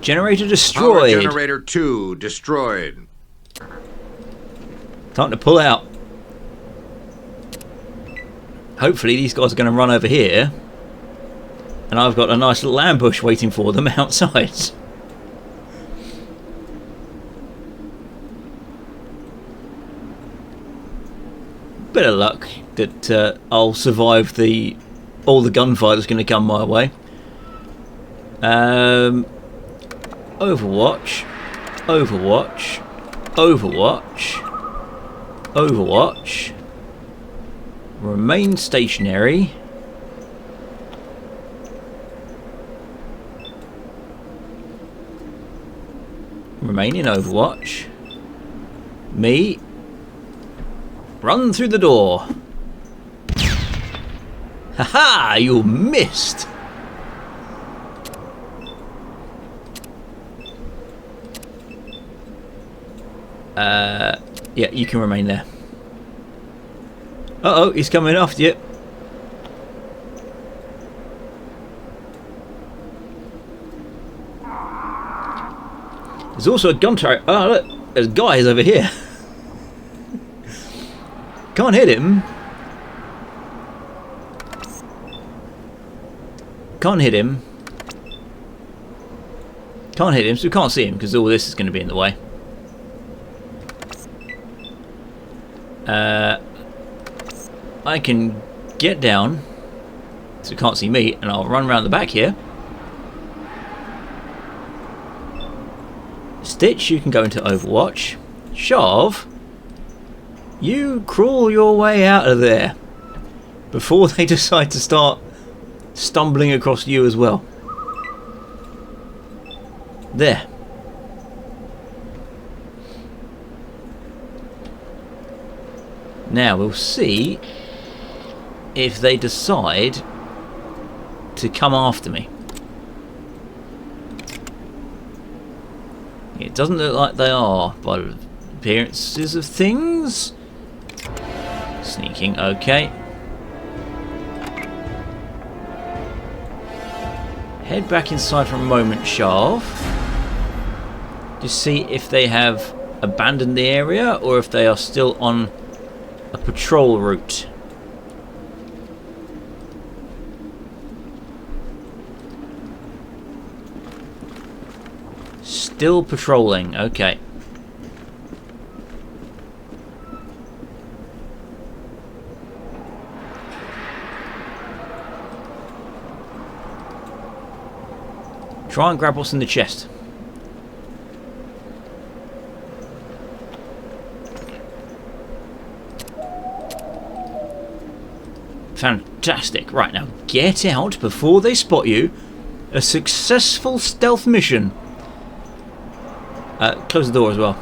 Generator destroyed. Power generator 2 destroyed. Time to pull out. Hopefully these guys are going to run over here, and I've got a nice little ambush waiting for them outside. Bit of luck that I'll survive all the gunfire that's going to come my way. Overwatch, Overwatch, Overwatch, Overwatch. Remain stationary. remain in Overwatch. Me, run through the door. Haha, you missed. Yeah, you can remain there. Uh-oh, he's coming after you. There's also a gun turret. Oh, look, there's guys over here. Can't hit him. Can't hit him. Can't hit him, so we can't see him because all this is going to be in the way. I can get down so you can't see me, and I'll run around the back here. Stitch, you can go into Overwatch. Shove, you crawl your way out of there before they decide to start stumbling across you as well. There. Now we'll see if they decide to come after me. It doesn't look like they are by the appearances of things. Sneaking, okay. Head back inside for a moment, Sharv. Just see if they have abandoned the area or if they are still on a patrol route. Still patrolling, okay. Try and grab what's in the chest. Fantastic. Right, now get out before they spot you. A successful stealth mission. Close the door as well.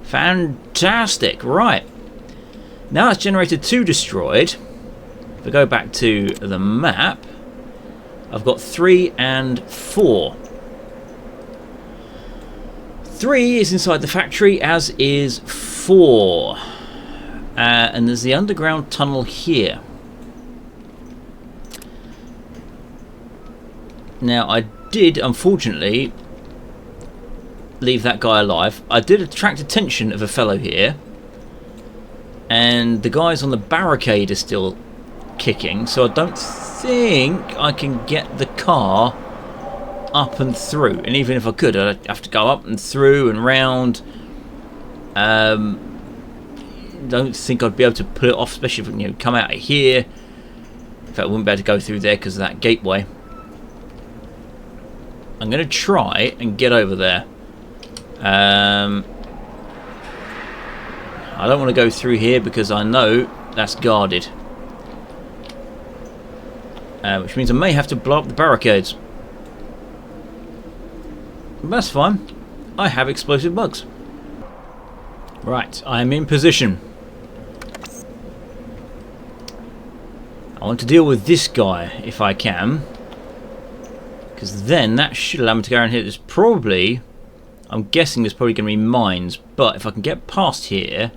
Fantastic. Right. Now it's generated 2 destroyed. If I go back to the map, I've got 3 and 4. 3 is inside the factory, as is 4. And there's the underground tunnel here. Now, I did, unfortunately, leave that guy alive. I did attract attention of a fellow here. And the guys on the barricade are still kicking, so I don't think I can get the car up and through. And even if I could, I'd have to go up and through and round. Don't think I'd be able to put it off, especially if I come out of here. In fact, I wouldn't be able to go through there because of that gateway. I'm going to try and get over there. I don't want to go through here because I know that's guarded. Which means I may have to blow up the barricades. But that's fine. I have explosive bugs. Right, I am in position. I want to deal with this guy if I can. Because then that should allow me to go around here. There's probably, I'm guessing there's probably going to be mines. But if I can get past here,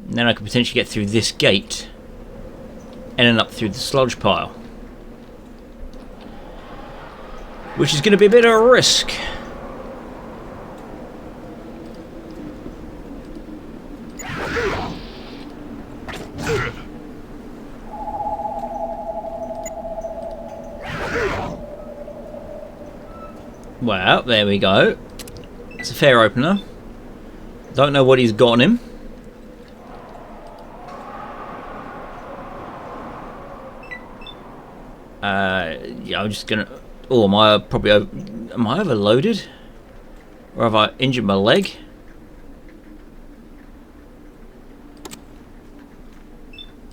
then I could potentially get through this gate and then up through the sludge pile. Which is going to be a bit of a risk. Well, there we go. That's a fair opener. Don't know what he's got on him. Yeah, I'm just gonna. Oh, am I probably? Am I overloaded? Or have I injured my leg?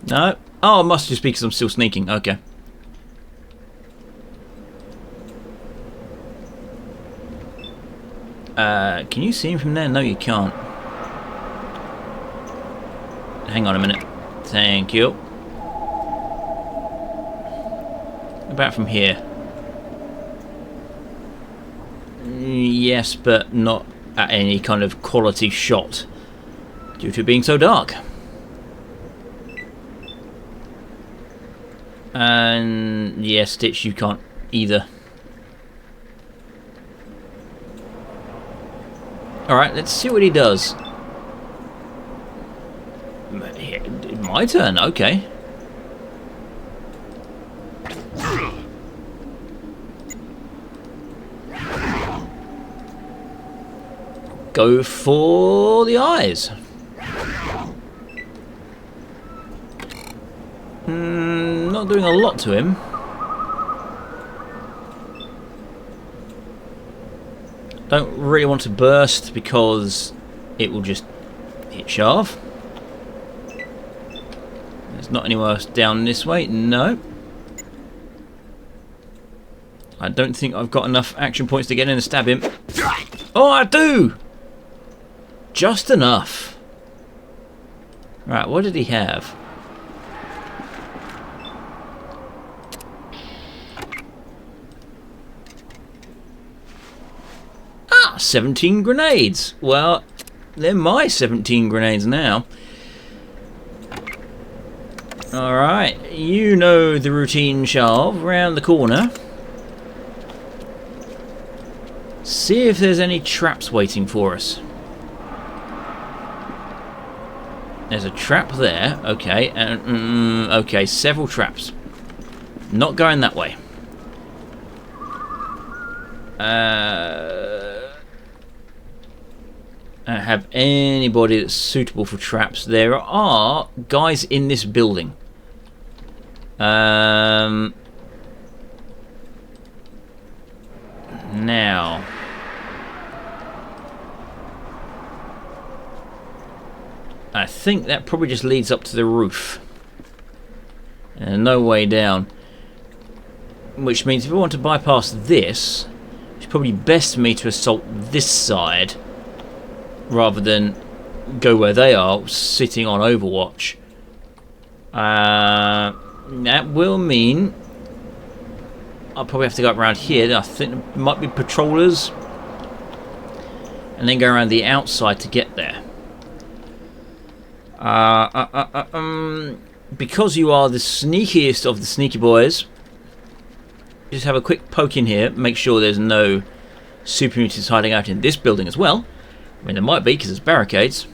No. Oh, it must just be because I'm still sneaking. Okay. Can you see him from there? No, you can't. Hang on a minute. Thank you. About from here. Yes, but not at any kind of quality shot due to it being so dark. And yeah, Stitch, you can't either. Alright, let's see what he does. My turn, okay. Go for the eyes. Not doing a lot to him. Don't really want to burst because it will just hit Shav. There's not anywhere else down this way. No. I don't think I've got enough action points to get in and stab him. Oh, I do! Just enough. Right, what did he have? Ah, 17 grenades. Well, they're my 17 grenades now. Alright, you know the routine, Shav. Round the corner. See if there's any traps waiting for us. There's a trap there. Okay, and okay, several traps. Not going that way. I don't have anybody that's suitable for traps. There are guys in this building. Now, I think that probably just leads up to the roof. And no way down. Which means if I want to bypass this, it's probably best for me to assault this side rather than go where they are, sitting on Overwatch. That will mean I'll probably have to go up around here. I think there might be patrollers. And then go around the outside to get there. Because you are the sneakiest of the sneaky boys, just have a quick poke in here. Make sure there's no super mutants hiding out in this building as well. I mean, there might be because there's barricades.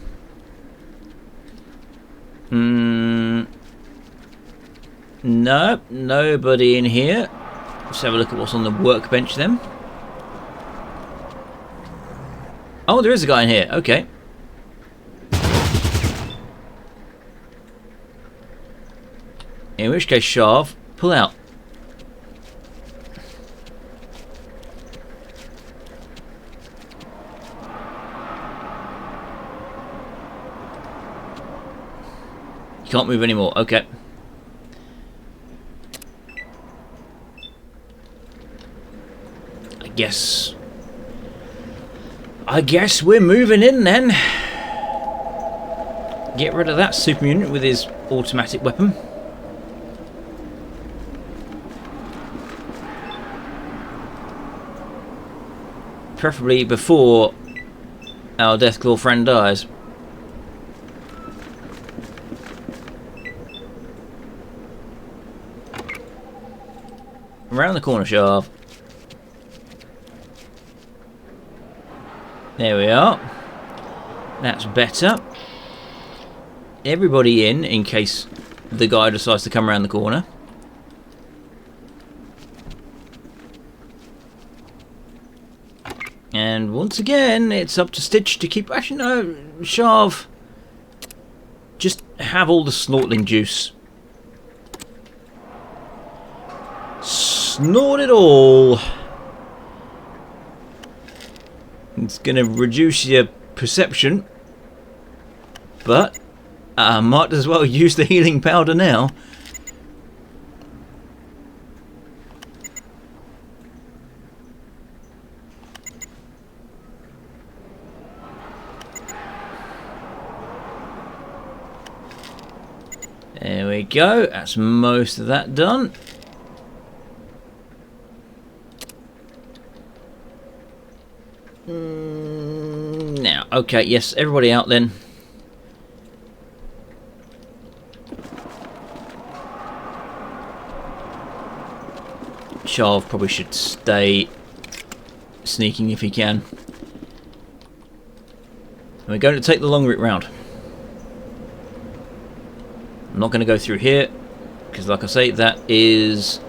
Nope, nobody in here. Let's have a look at what's on the workbench then. Oh, there is a guy in here. Okay. In which case, Shav, pull out. You can't move anymore. Okay. I guess we're moving in then. Get rid of that super mutant with his automatic weapon. Preferably before our Deathclaw friend dies. Around the corner, Shav. There we are. That's better. Everybody in case the guy decides to come around the corner. And once again, it's up to Stitch to keep... Actually, no, Shav. Just have all the snortling juice. Snort it all. It's going to reduce your perception. But I might as well use the healing powder now. go. That's most of that done. Now, okay, yes, everybody out then. Sharv probably should stay sneaking if he can. And we're going to take the long route round. I'm not going to go through here, because like I say, that is...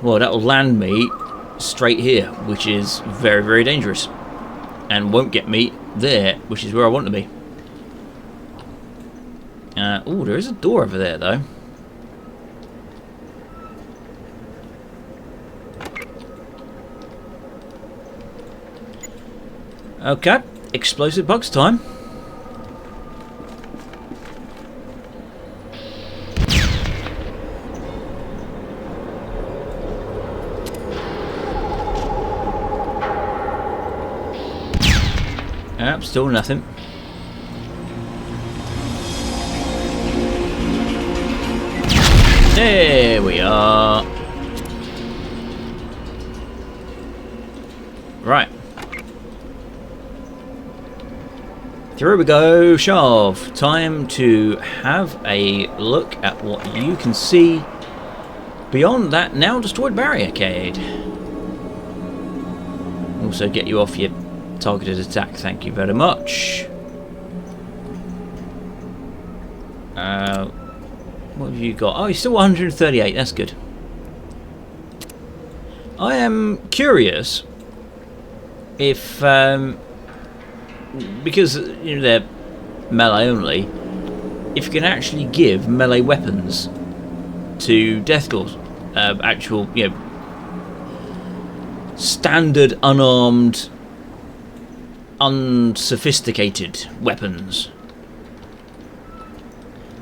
well, that will land me straight here, which is very, very dangerous. And won't get me there, which is where I want to be. Oh, there is a door over there, though. Okay, explosive bugs time. Yep, still nothing. There we are. Right. Here we go, Sharv. Time to have a look at what you can see beyond that now destroyed barricade. Also get you off your targeted attack, thank you very much. What have you got? Oh, you're still 138, that's good. I am curious if, because you know they're melee only, if you can actually give melee weapons to Deathclaws, actual, you know, standard unarmed, unsophisticated weapons.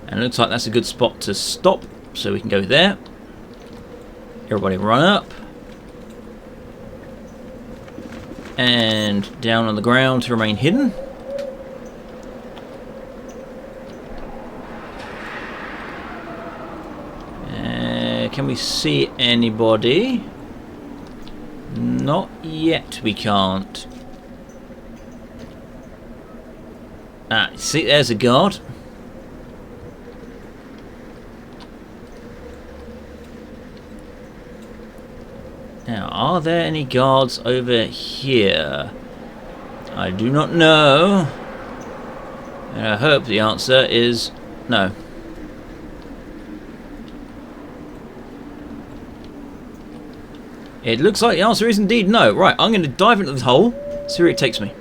And it looks like that's a good spot to stop, so we can go there. Everybody run up. And down on the ground to remain hidden. Can we see anybody? Not yet, we can't. Ah, see, there's a guard. Now, are there any guards over here? I do not know. And I hope the answer is no. It looks like the answer is indeed no. Right, I'm going to dive into this hole, see where it takes me.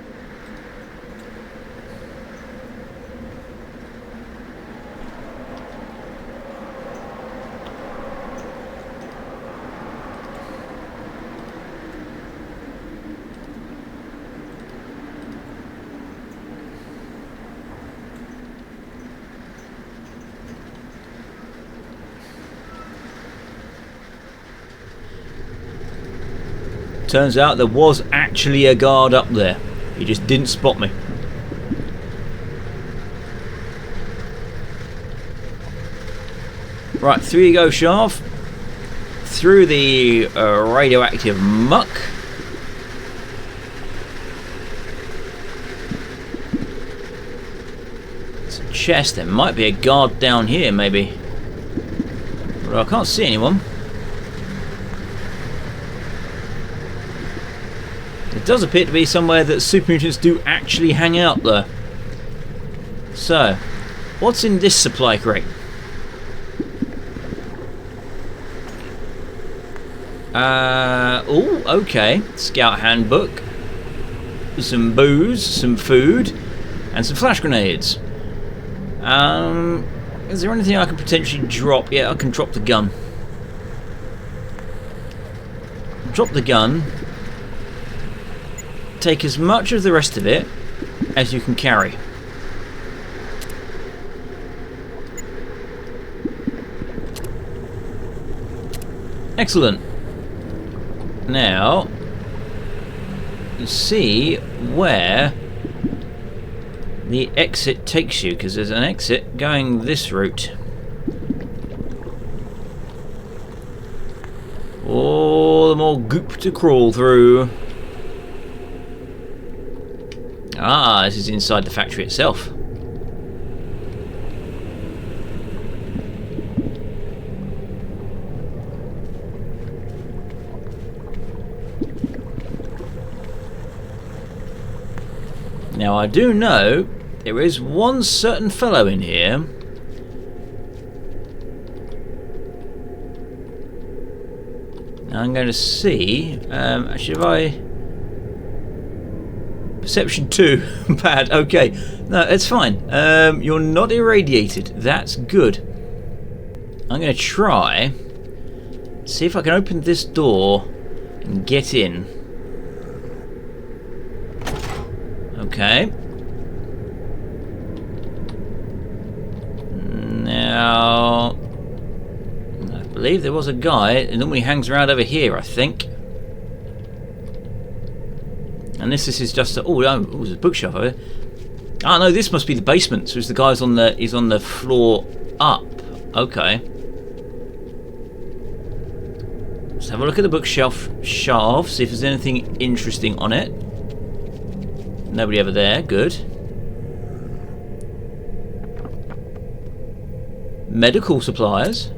Turns out there was actually a guard up there. He just didn't spot me. Right, through you go, Sharv. Through the radioactive muck. It's a chest. There might be a guard down here, maybe. But I can't see anyone. It does appear to be somewhere that super mutants do actually hang out there. So, what's in this supply crate? Oh, okay. Scout handbook. Some booze, some food, and some flash grenades. Is there anything I can potentially drop? Yeah, I can drop the gun. Drop the gun. Take as much of the rest of it as you can carry. Excellent. Now, you see where the exit takes you, because there's an exit going this route. All the more goop to crawl through. Ah, this is inside the factory itself. Now I do know there is one certain fellow in here I'm going to see. Actually, if I perception 2, bad. Okay, no, it's fine. You're not irradiated. That's good. I'm going to try see if I can open this door and get in. Okay. Now, I believe there was a guy who normally hangs around over here, I think. And this is just a, oh, there's a bookshelf over there. Ah, no, this must be the basement. So it's the guy's on the floor up. Okay. Let's have a look at the bookshelf shelf, see if there's anything interesting on it. Nobody ever there. Good. Medical supplies.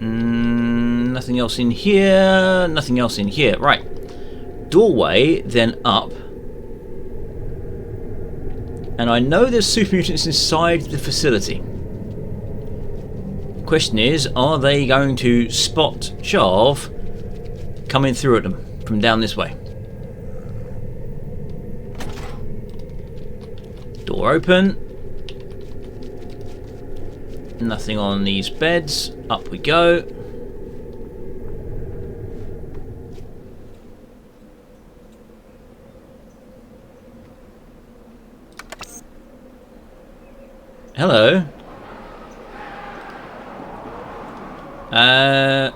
Nothing else in here. Nothing else in here. Right. Doorway, then up. And I know there's super mutants inside the facility. Question is, are they going to spot Sharv coming through at them from down this way? Door open. Nothing on these beds. Up we go. Hello. I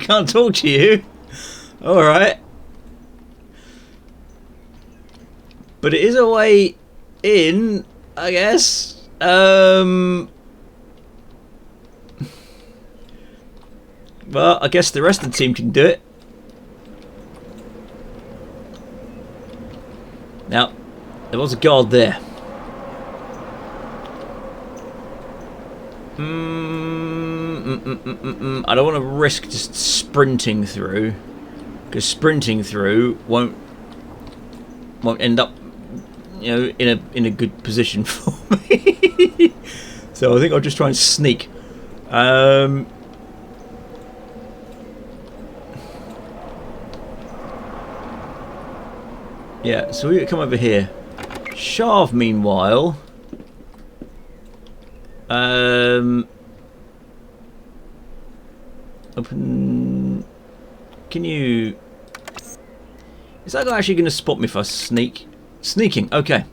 can't talk to you. Alright. But it is a way in, I guess. Well, I guess the rest of the team can do it. Now, there was a guard there. I don't want to risk just sprinting through, because sprinting through won't end up, you know, in a good position for me. So I think I'll just try and sneak. Yeah, so we come over here. Sharv, meanwhile, open. Can you? Is that guy actually going to spot me if I sneak? Sneaking. Okay.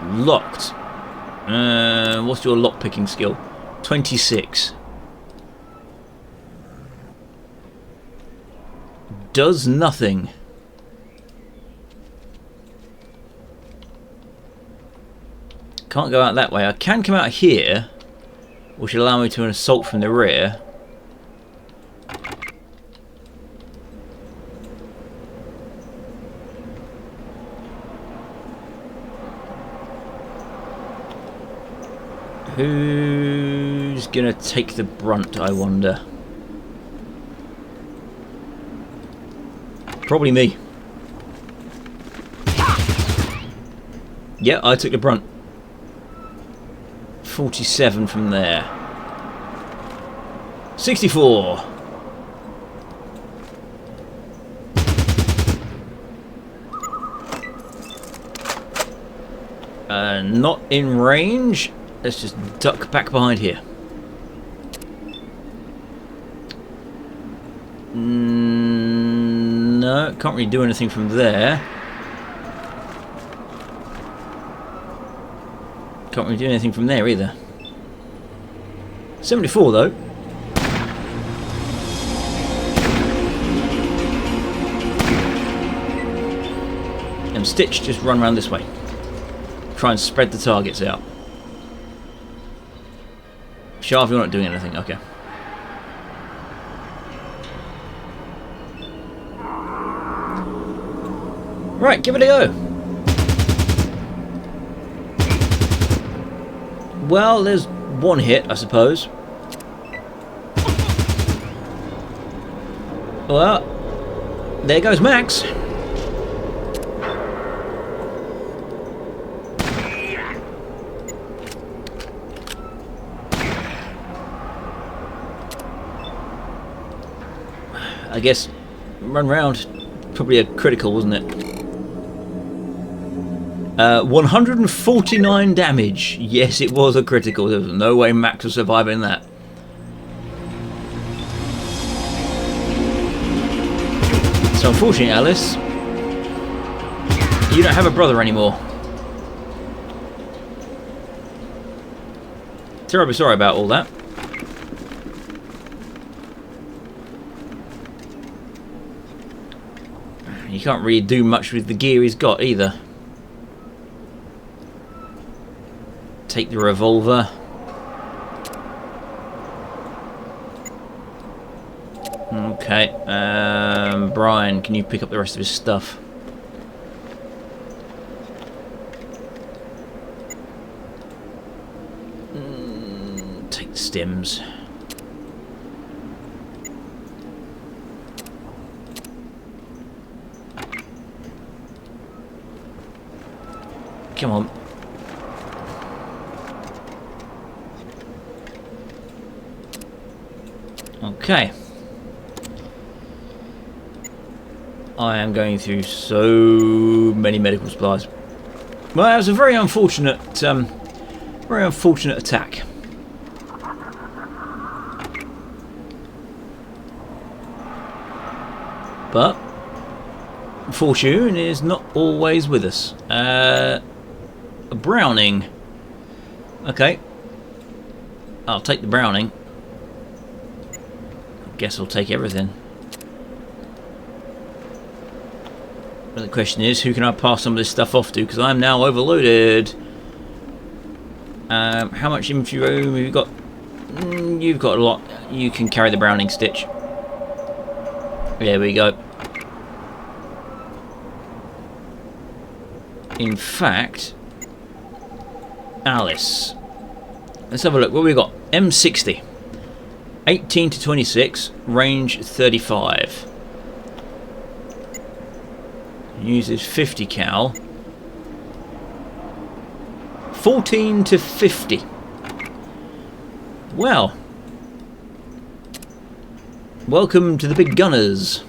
Locked. What's your lock picking skill? 26. Does nothing. Can't go out that way. I can come out here, which will allow me to assault from the rear. Who's gonna take the brunt, I wonder? Probably me. Yeah, I took the brunt. 47 from there. 64. Not in range. Let's just duck back behind here. No, can't really do anything from there. Can't really do anything from there either. 74 though. And Stitch just run around this way. try and spread the targets out. Shav, you're not doing anything. Okay. Right, give it a go. Well, there's one hit, I suppose. Well, there goes Max. I guess run round. Probably a critical, wasn't it? 149 damage. Yes, it was a critical. There was no way Max was surviving that. So unfortunately, Alice, you don't have a brother anymore. Terribly sorry about all that. You can't really do much with the gear he's got either. Take the revolver. Okay, Brian, can you pick up the rest of his stuff? Take the stems. Come on. Okay. I am going through so many medical supplies. Well, that was a very unfortunate attack. But fortune is not always with us. A Browning. Okay. I'll take the Browning. Guess I'll take everything. But the question is, who can I pass some of this stuff off to? Because I'm now overloaded. How much infantry room have you got? You've got a lot. You can carry the Browning Stitch. There we go. In fact, Alice. Let's have a look. What have we got? M60. 18 to 26, range 35. Uses 50 cal. 14 to 50. Well, welcome to the big gunners.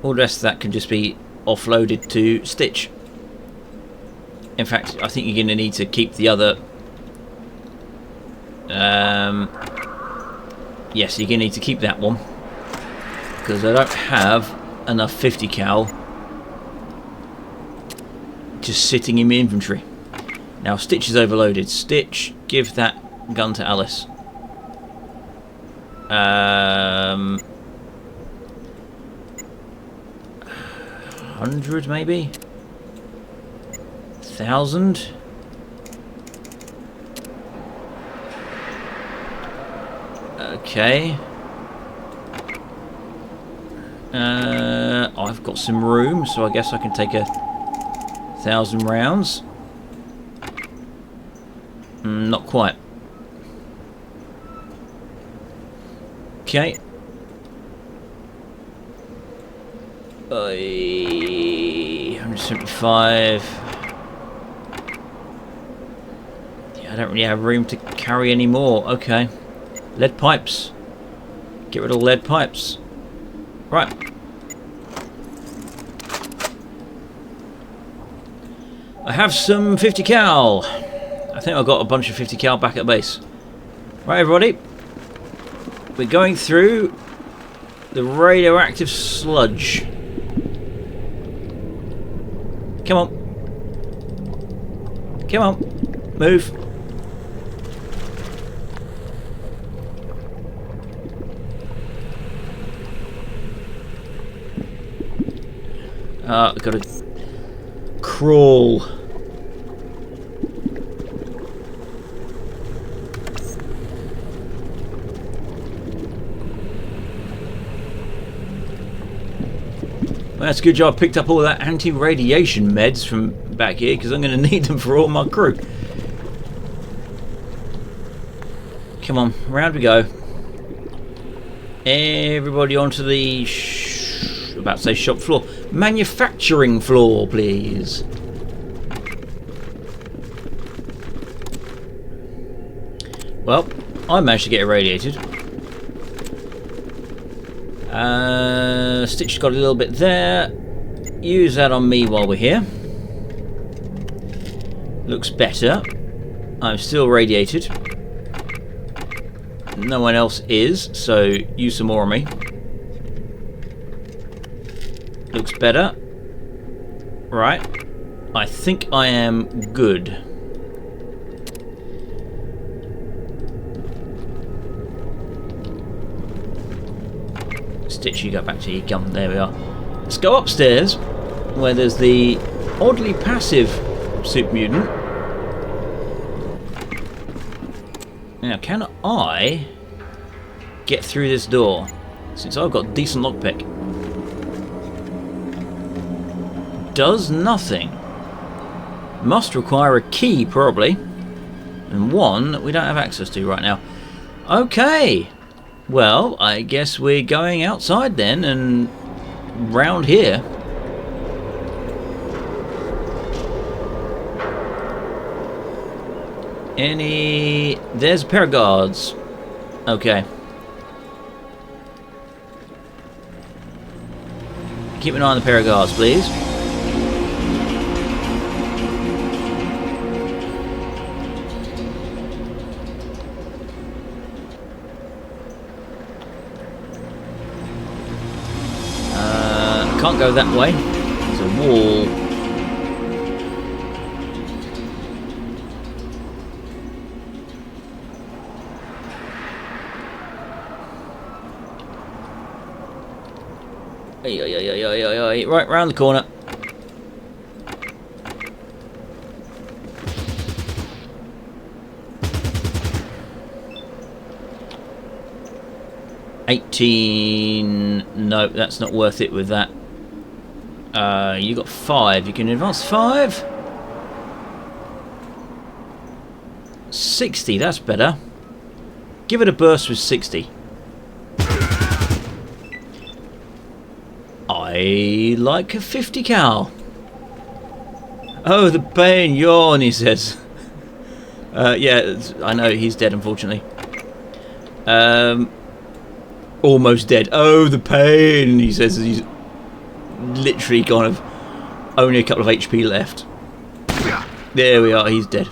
All the rest of that can just be offloaded to Stitch. In fact, I think you're going to need to keep the other. Yes, you're going to need to keep that one because I don't have enough 50 cal just sitting in my inventory. Now Stitch is overloaded. Stitch, give that gun to Alice. 100 maybe? 1,000? Okay. I've got some room, so I guess I can take 1,000 rounds. Not quite. Okay. 175. Yeah, I don't really have room to carry any more. Okay. Lead pipes. Get rid of lead pipes. Right. I have some 50 cal. I think I've got a bunch of 50 cal back at base. Right, everybody. We're going through the radioactive sludge. Come on. Come on. Move. Got to crawl. Well, that's a good job I picked up all that anti-radiation meds from back here, because I'm going to need them for all my crew. Come on, round we go. Everybody onto the about to say shop floor. Manufacturing floor, please. Well, I managed to get irradiated. Stitch got a little bit there. Use that on me while we're here. Looks better. I'm still radiated. No one else is, so use some more on me. Looks better. Right. I think I am good. Stitch, you go back to your gun. There we are. Let's go upstairs, where there's the oddly passive super mutant. Now, can I get through this door? Since I've got decent lockpick. Does nothing. Must require a key, probably. And one that we don't have access to right now. Okay. Well, I guess we're going outside then and round here. There's a pair of guards. Okay. Keep an eye on the pair of guards, please. Can't go that way. There's a wall. Right round the corner. No, that's not worth it with that. You got 5. You can advance 5. 60, that's better. Give it a burst with 60. I like a 50 cal. Oh, the pain, yawn, he says. Yeah, I know, he's dead, unfortunately. Almost dead. Oh, the pain, he says, he's literally kind of only a couple of HP left. There we are, he's dead.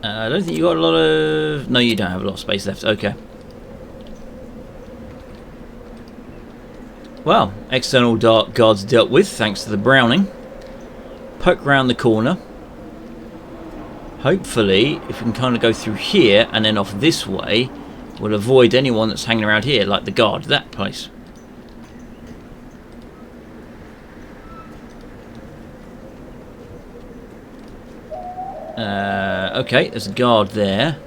I don't think you got a lot of... No, you don't have a lot of space left. Okay. Well, external dark guards dealt with, thanks to the Browning. Poke round the corner. Hopefully, if we can kind of go through here and then off this way, we'll avoid anyone that's hanging around here, like the guard, that place. Okay, there's a guard there.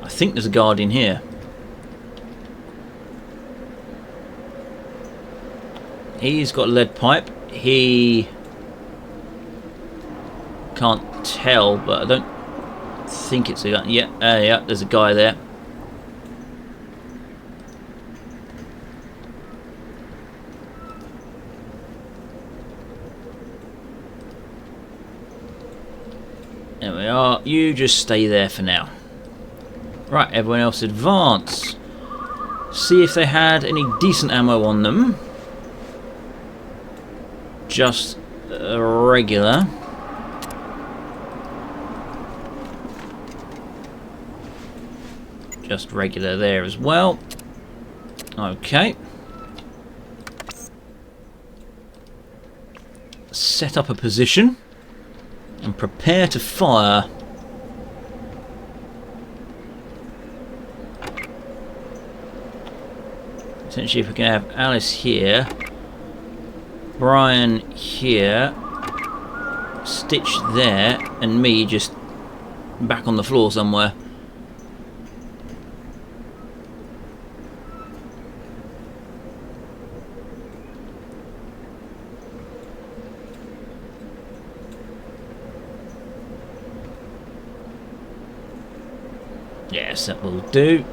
I think there's a guard in here. He's got a lead pipe. He can't tell, but I don't think it's a guy. Yeah, yeah, there's a guy there. There we are. You just stay there for now. Right, everyone else advance. See if they had any decent ammo on them. Just regular. Just regular there as well. Okay. Set up a position. And prepare to fire. Essentially, if we can have Alice here, Brian here, Stitch there, and me just back on the floor somewhere. Yes, that will do.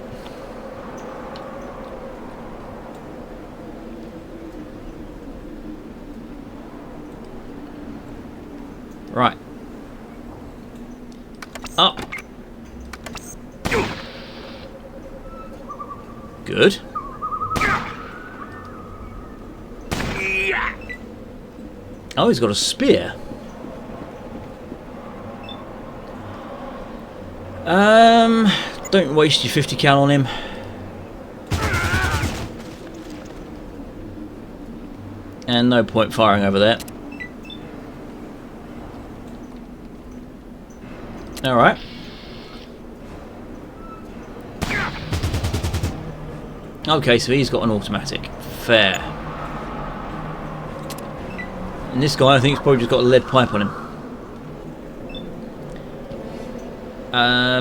Right. Up. Good. Oh, he's got a spear. Don't waste your 50 cal on him. And no point firing over there. Alright. Okay, so he's got an automatic. Fair. And this guy, I think, has probably just got a lead pipe on him.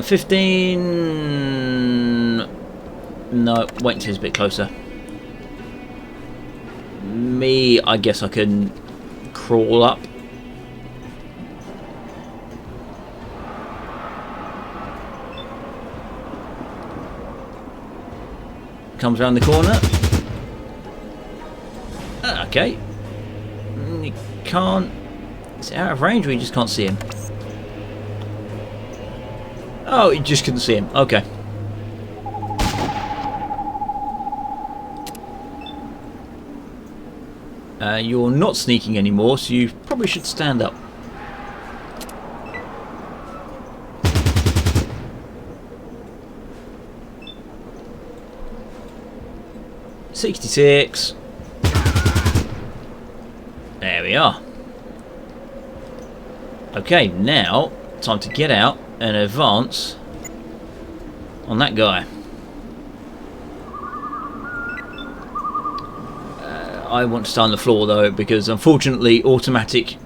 15... No, wait until he's a bit closer. Me, I guess I can crawl up. Comes around the corner. Okay. You can't... Is it out of range or you just can't see him? Oh, you just couldn't see him. Okay. You're not sneaking anymore, so you probably should stand up. $66. There we are. Okay, now time to get out and advance on that guy. I want to stay on the floor though, because unfortunately automatic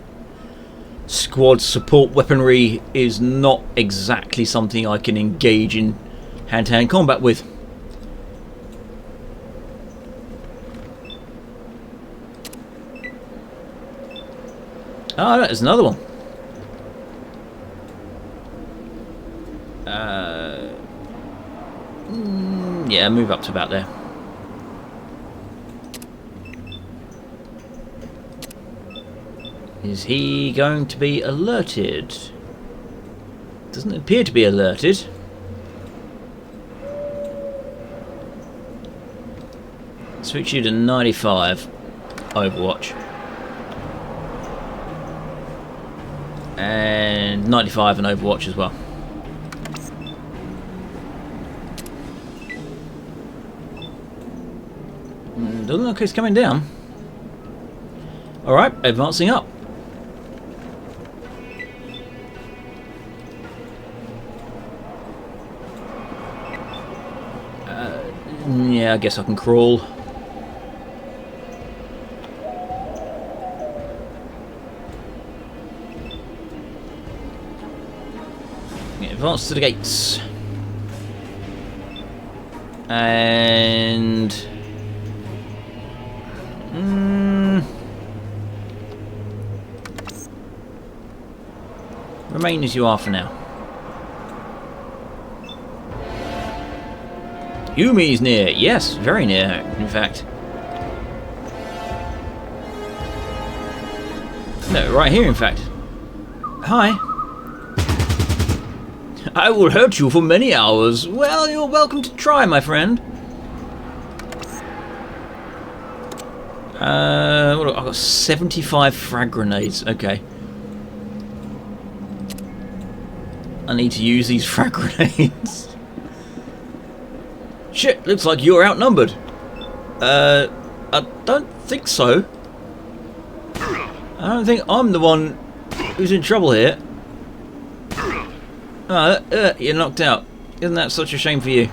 squad support weaponry is not exactly something I can engage in hand-to-hand combat with. Oh, there's another one. Yeah, move up to about there. Is he going to be alerted? Doesn't appear to be alerted. Switch you to 95 Overwatch. And 95 and Overwatch as well. Doesn't look like he's coming down. Alright, advancing up. Yeah, I guess I can crawl. Advance to the gates. And... remain as you are for now. Yumi's near. Yes, very near, in fact. No, right here, in fact. Hi. I will hurt you for many hours. Well, you're welcome to try, my friend. I've got 75 frag grenades. Okay. I need to use these frag grenades. Shit, looks like you're outnumbered. I don't think so. I don't think I'm the one who's in trouble here. You're knocked out. Isn't that such a shame for you?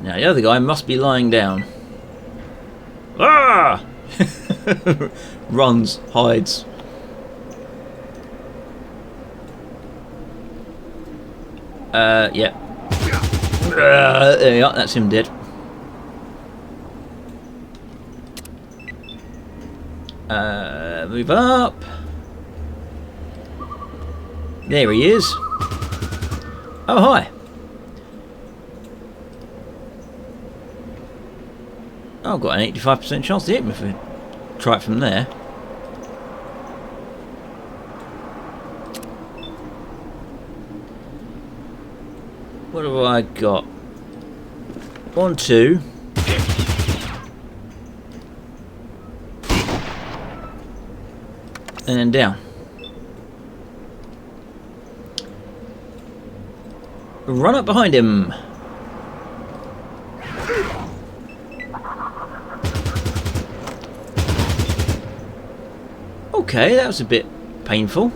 Now the other guy must be lying down. Ah! Runs, hides. Yeah. There we are, that's him dead. Move up. There he is. Oh, hi. I've got an 85% chance to hit him if we try it from there. What have I got? 1, 2. And then down. Run up behind him. Okay, that was a bit painful.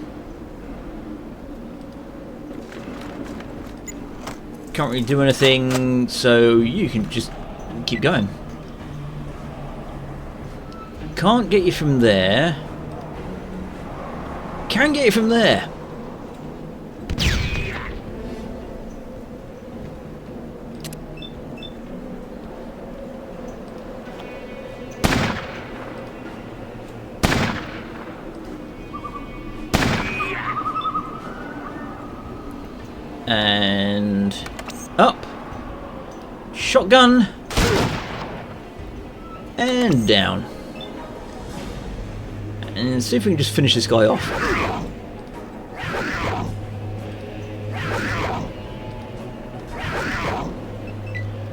Can't really do anything, so you can just keep going. Can't get you from there. Can get you from there. And up. Shotgun. And down. And see if we can just finish this guy off.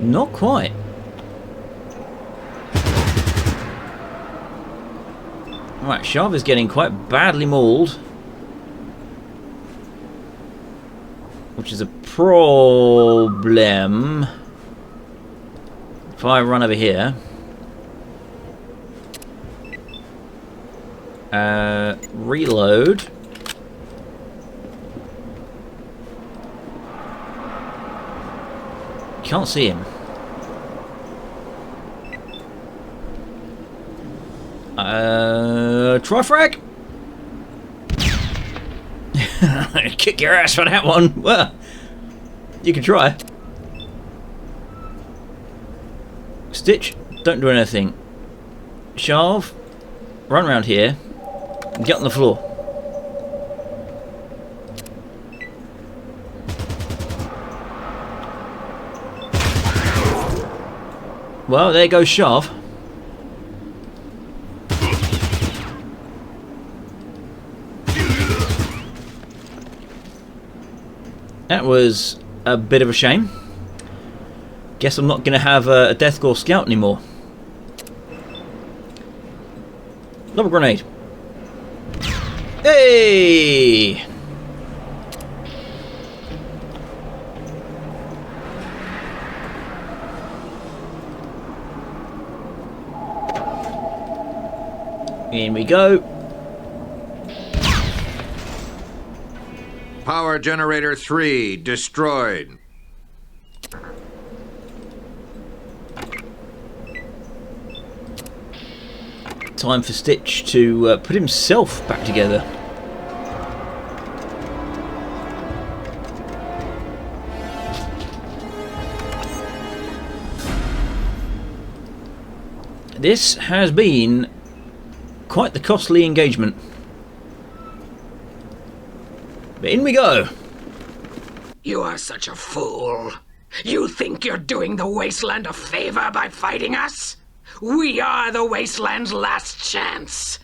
Not quite. Right, Sharp is getting quite badly mauled. Which is a problem. If I run over here. Reload. Can't see him. Try frag. Kick your ass for that one. Well, you can try. Stitch, don't do anything. Sharv, run around here and get on the floor. Well, there goes Sharv. That was a bit of a shame. Guess I'm not going to have a Deathcore Scout anymore. Double grenade. Hey! In we go. Power generator 3 destroyed. Time for Stitch to put himself back together. This has been quite the costly engagement. But in we go. You are such a fool. You think you're doing the Wasteland a favor by fighting us? We are the Wasteland's last chance.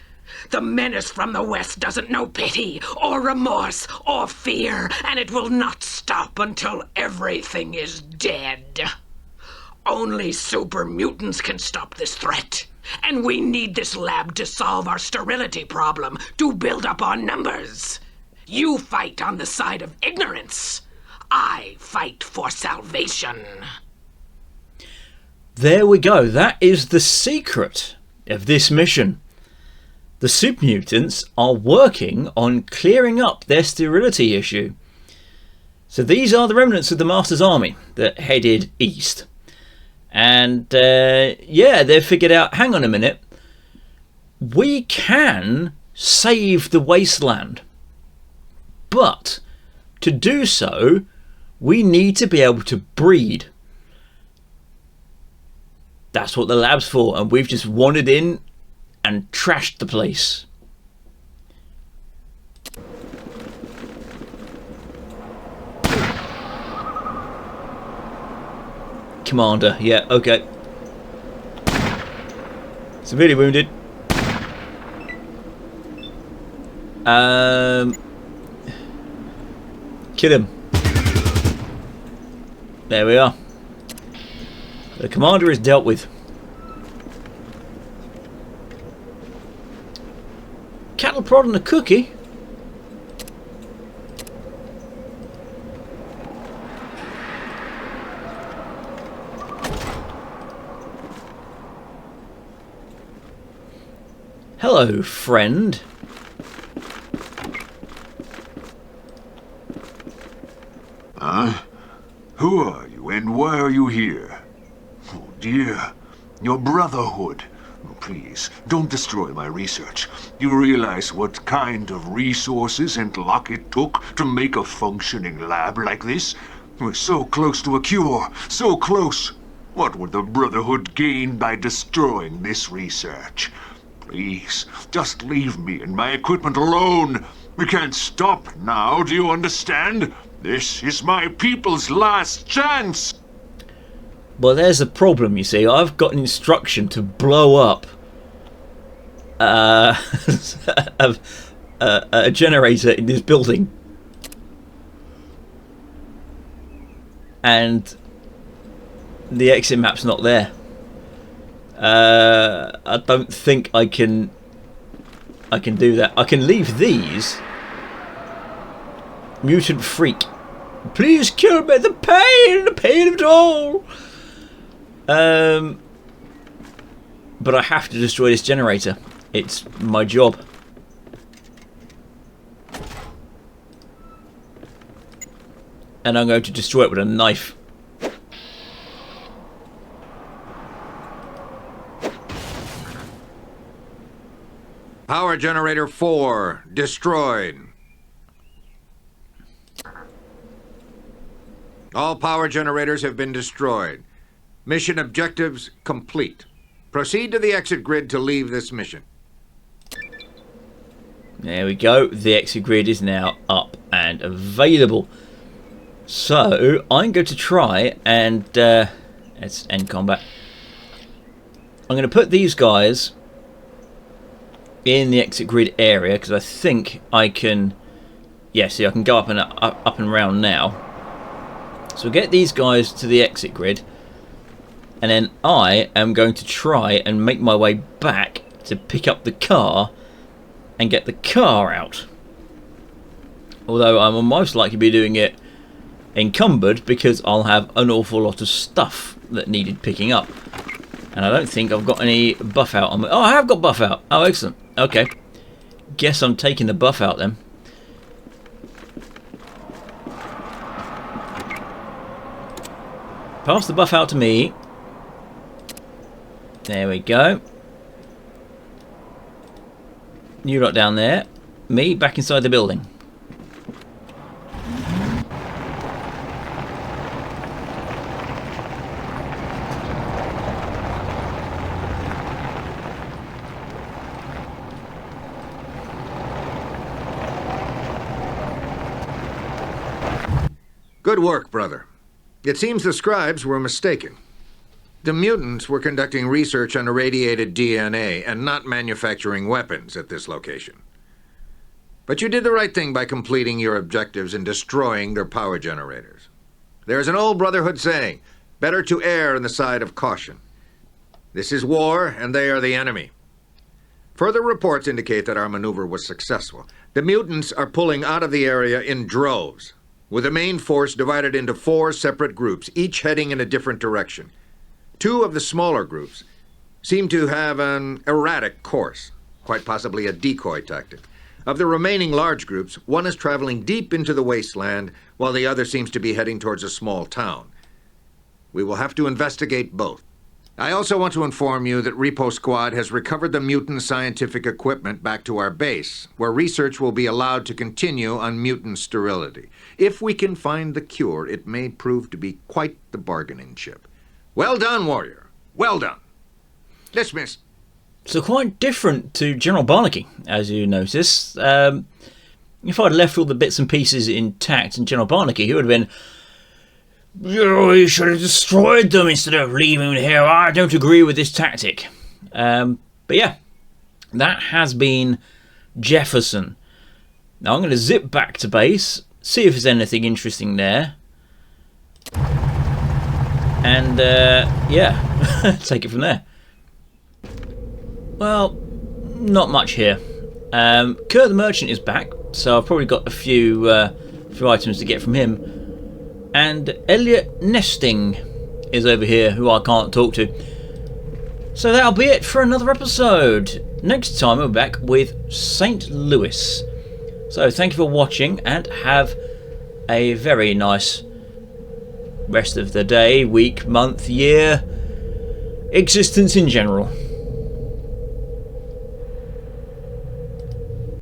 The menace from the West doesn't know pity, or remorse, or fear, and it will not stop until everything is dead. Only super mutants can stop this threat. And we need this lab to solve our sterility problem, to build up our numbers. You fight on the side of ignorance. I fight for salvation. There we go. That is the secret of this mission. The super mutants are working on clearing up their sterility issue. So these are the remnants of the Master's army that headed east. And yeah, they've figured out, hang on a minute, we can save the wasteland. But to do so, we need to be able to breed. That's what the lab's for, and we've just wandered in and trashed the place. Commander, yeah, okay. Severely wounded. Kill him. There we are. The commander is dealt with. Cattle prod and a cookie? Hello, friend. Huh? Who are you and why are you here? Oh dear, your Brotherhood. Oh, please, don't destroy my research. You realize what kind of resources and luck it took to make a functioning lab like this? We're so close to a cure, so close. What would the Brotherhood gain by destroying this research? Please, just leave me and my equipment alone. We can't stop now, do you understand? This is my people's last chance! Well, there's a problem, you see. I've got an instruction to blow up a generator in this building. And the exit map's not there. I don't think I can do that. I can leave these. Mutant freak. Please kill me, the pain of it all. But I have to destroy this generator. It's my job. And I'm going to destroy it with a knife. Power generator 4 destroyed. All power generators have been destroyed. Mission objectives complete. Proceed to the exit grid to leave this mission. There we go. The exit grid is now up and available. So I'm going to try and let's end combat. I'm going to put these guys in the exit grid area because I think I can. Yeah, see, I can go up and round now. So we'll get these guys to the exit grid, and then I am going to try and make my way back to pick up the car and get the car out. Although I will most likely be doing it encumbered because I'll have an awful lot of stuff that needed picking up. And I don't think I've got any buff out on me. Oh, I have got buff out. Oh, excellent. Okay. Guess I'm taking the buff out then. Pass the buff out to me. There we go. You lot down there. Me back inside the building. Good work, brother. It seems the scribes were mistaken. The mutants were conducting research on irradiated DNA and not manufacturing weapons at this location. But you did the right thing by completing your objectives and destroying their power generators. There's an old Brotherhood saying, better to err on the side of caution. This is war, and they are the enemy. Further reports indicate that our maneuver was successful. The mutants are pulling out of the area in droves, with the main force divided into 4 separate groups, each heading in a different direction. 2 of the smaller groups seem to have an erratic course, quite possibly a decoy tactic. Of the remaining large groups, one is traveling deep into the wasteland, while the other seems to be heading towards a small town. We will have to investigate both. I also want to inform you that Repo Squad has recovered the mutant scientific equipment back to our base, where research will be allowed to continue on mutant sterility. If we can find the cure, it may prove to be quite the bargaining chip. Well done, warrior. Well done. Dismiss. So quite different to General Barnaky, as you notice. If I'd left all the bits and pieces intact in General Barnaky, he would have been, "You should have destroyed them instead of leaving them here. I don't agree with this tactic." But yeah, that has been Jefferson. Now I'm going to zip back to base, see if there's anything interesting there. And yeah, take it from there. Well, not much here. Kurt the Merchant is back, so I've probably got a few items to get from him. And Elliot Nesting is over here, who I can't talk to. So that'll be it for another episode. Next time we're back with St. Louis. So thank you for watching, and have a very nice rest of the day, week, month, year, existence in general.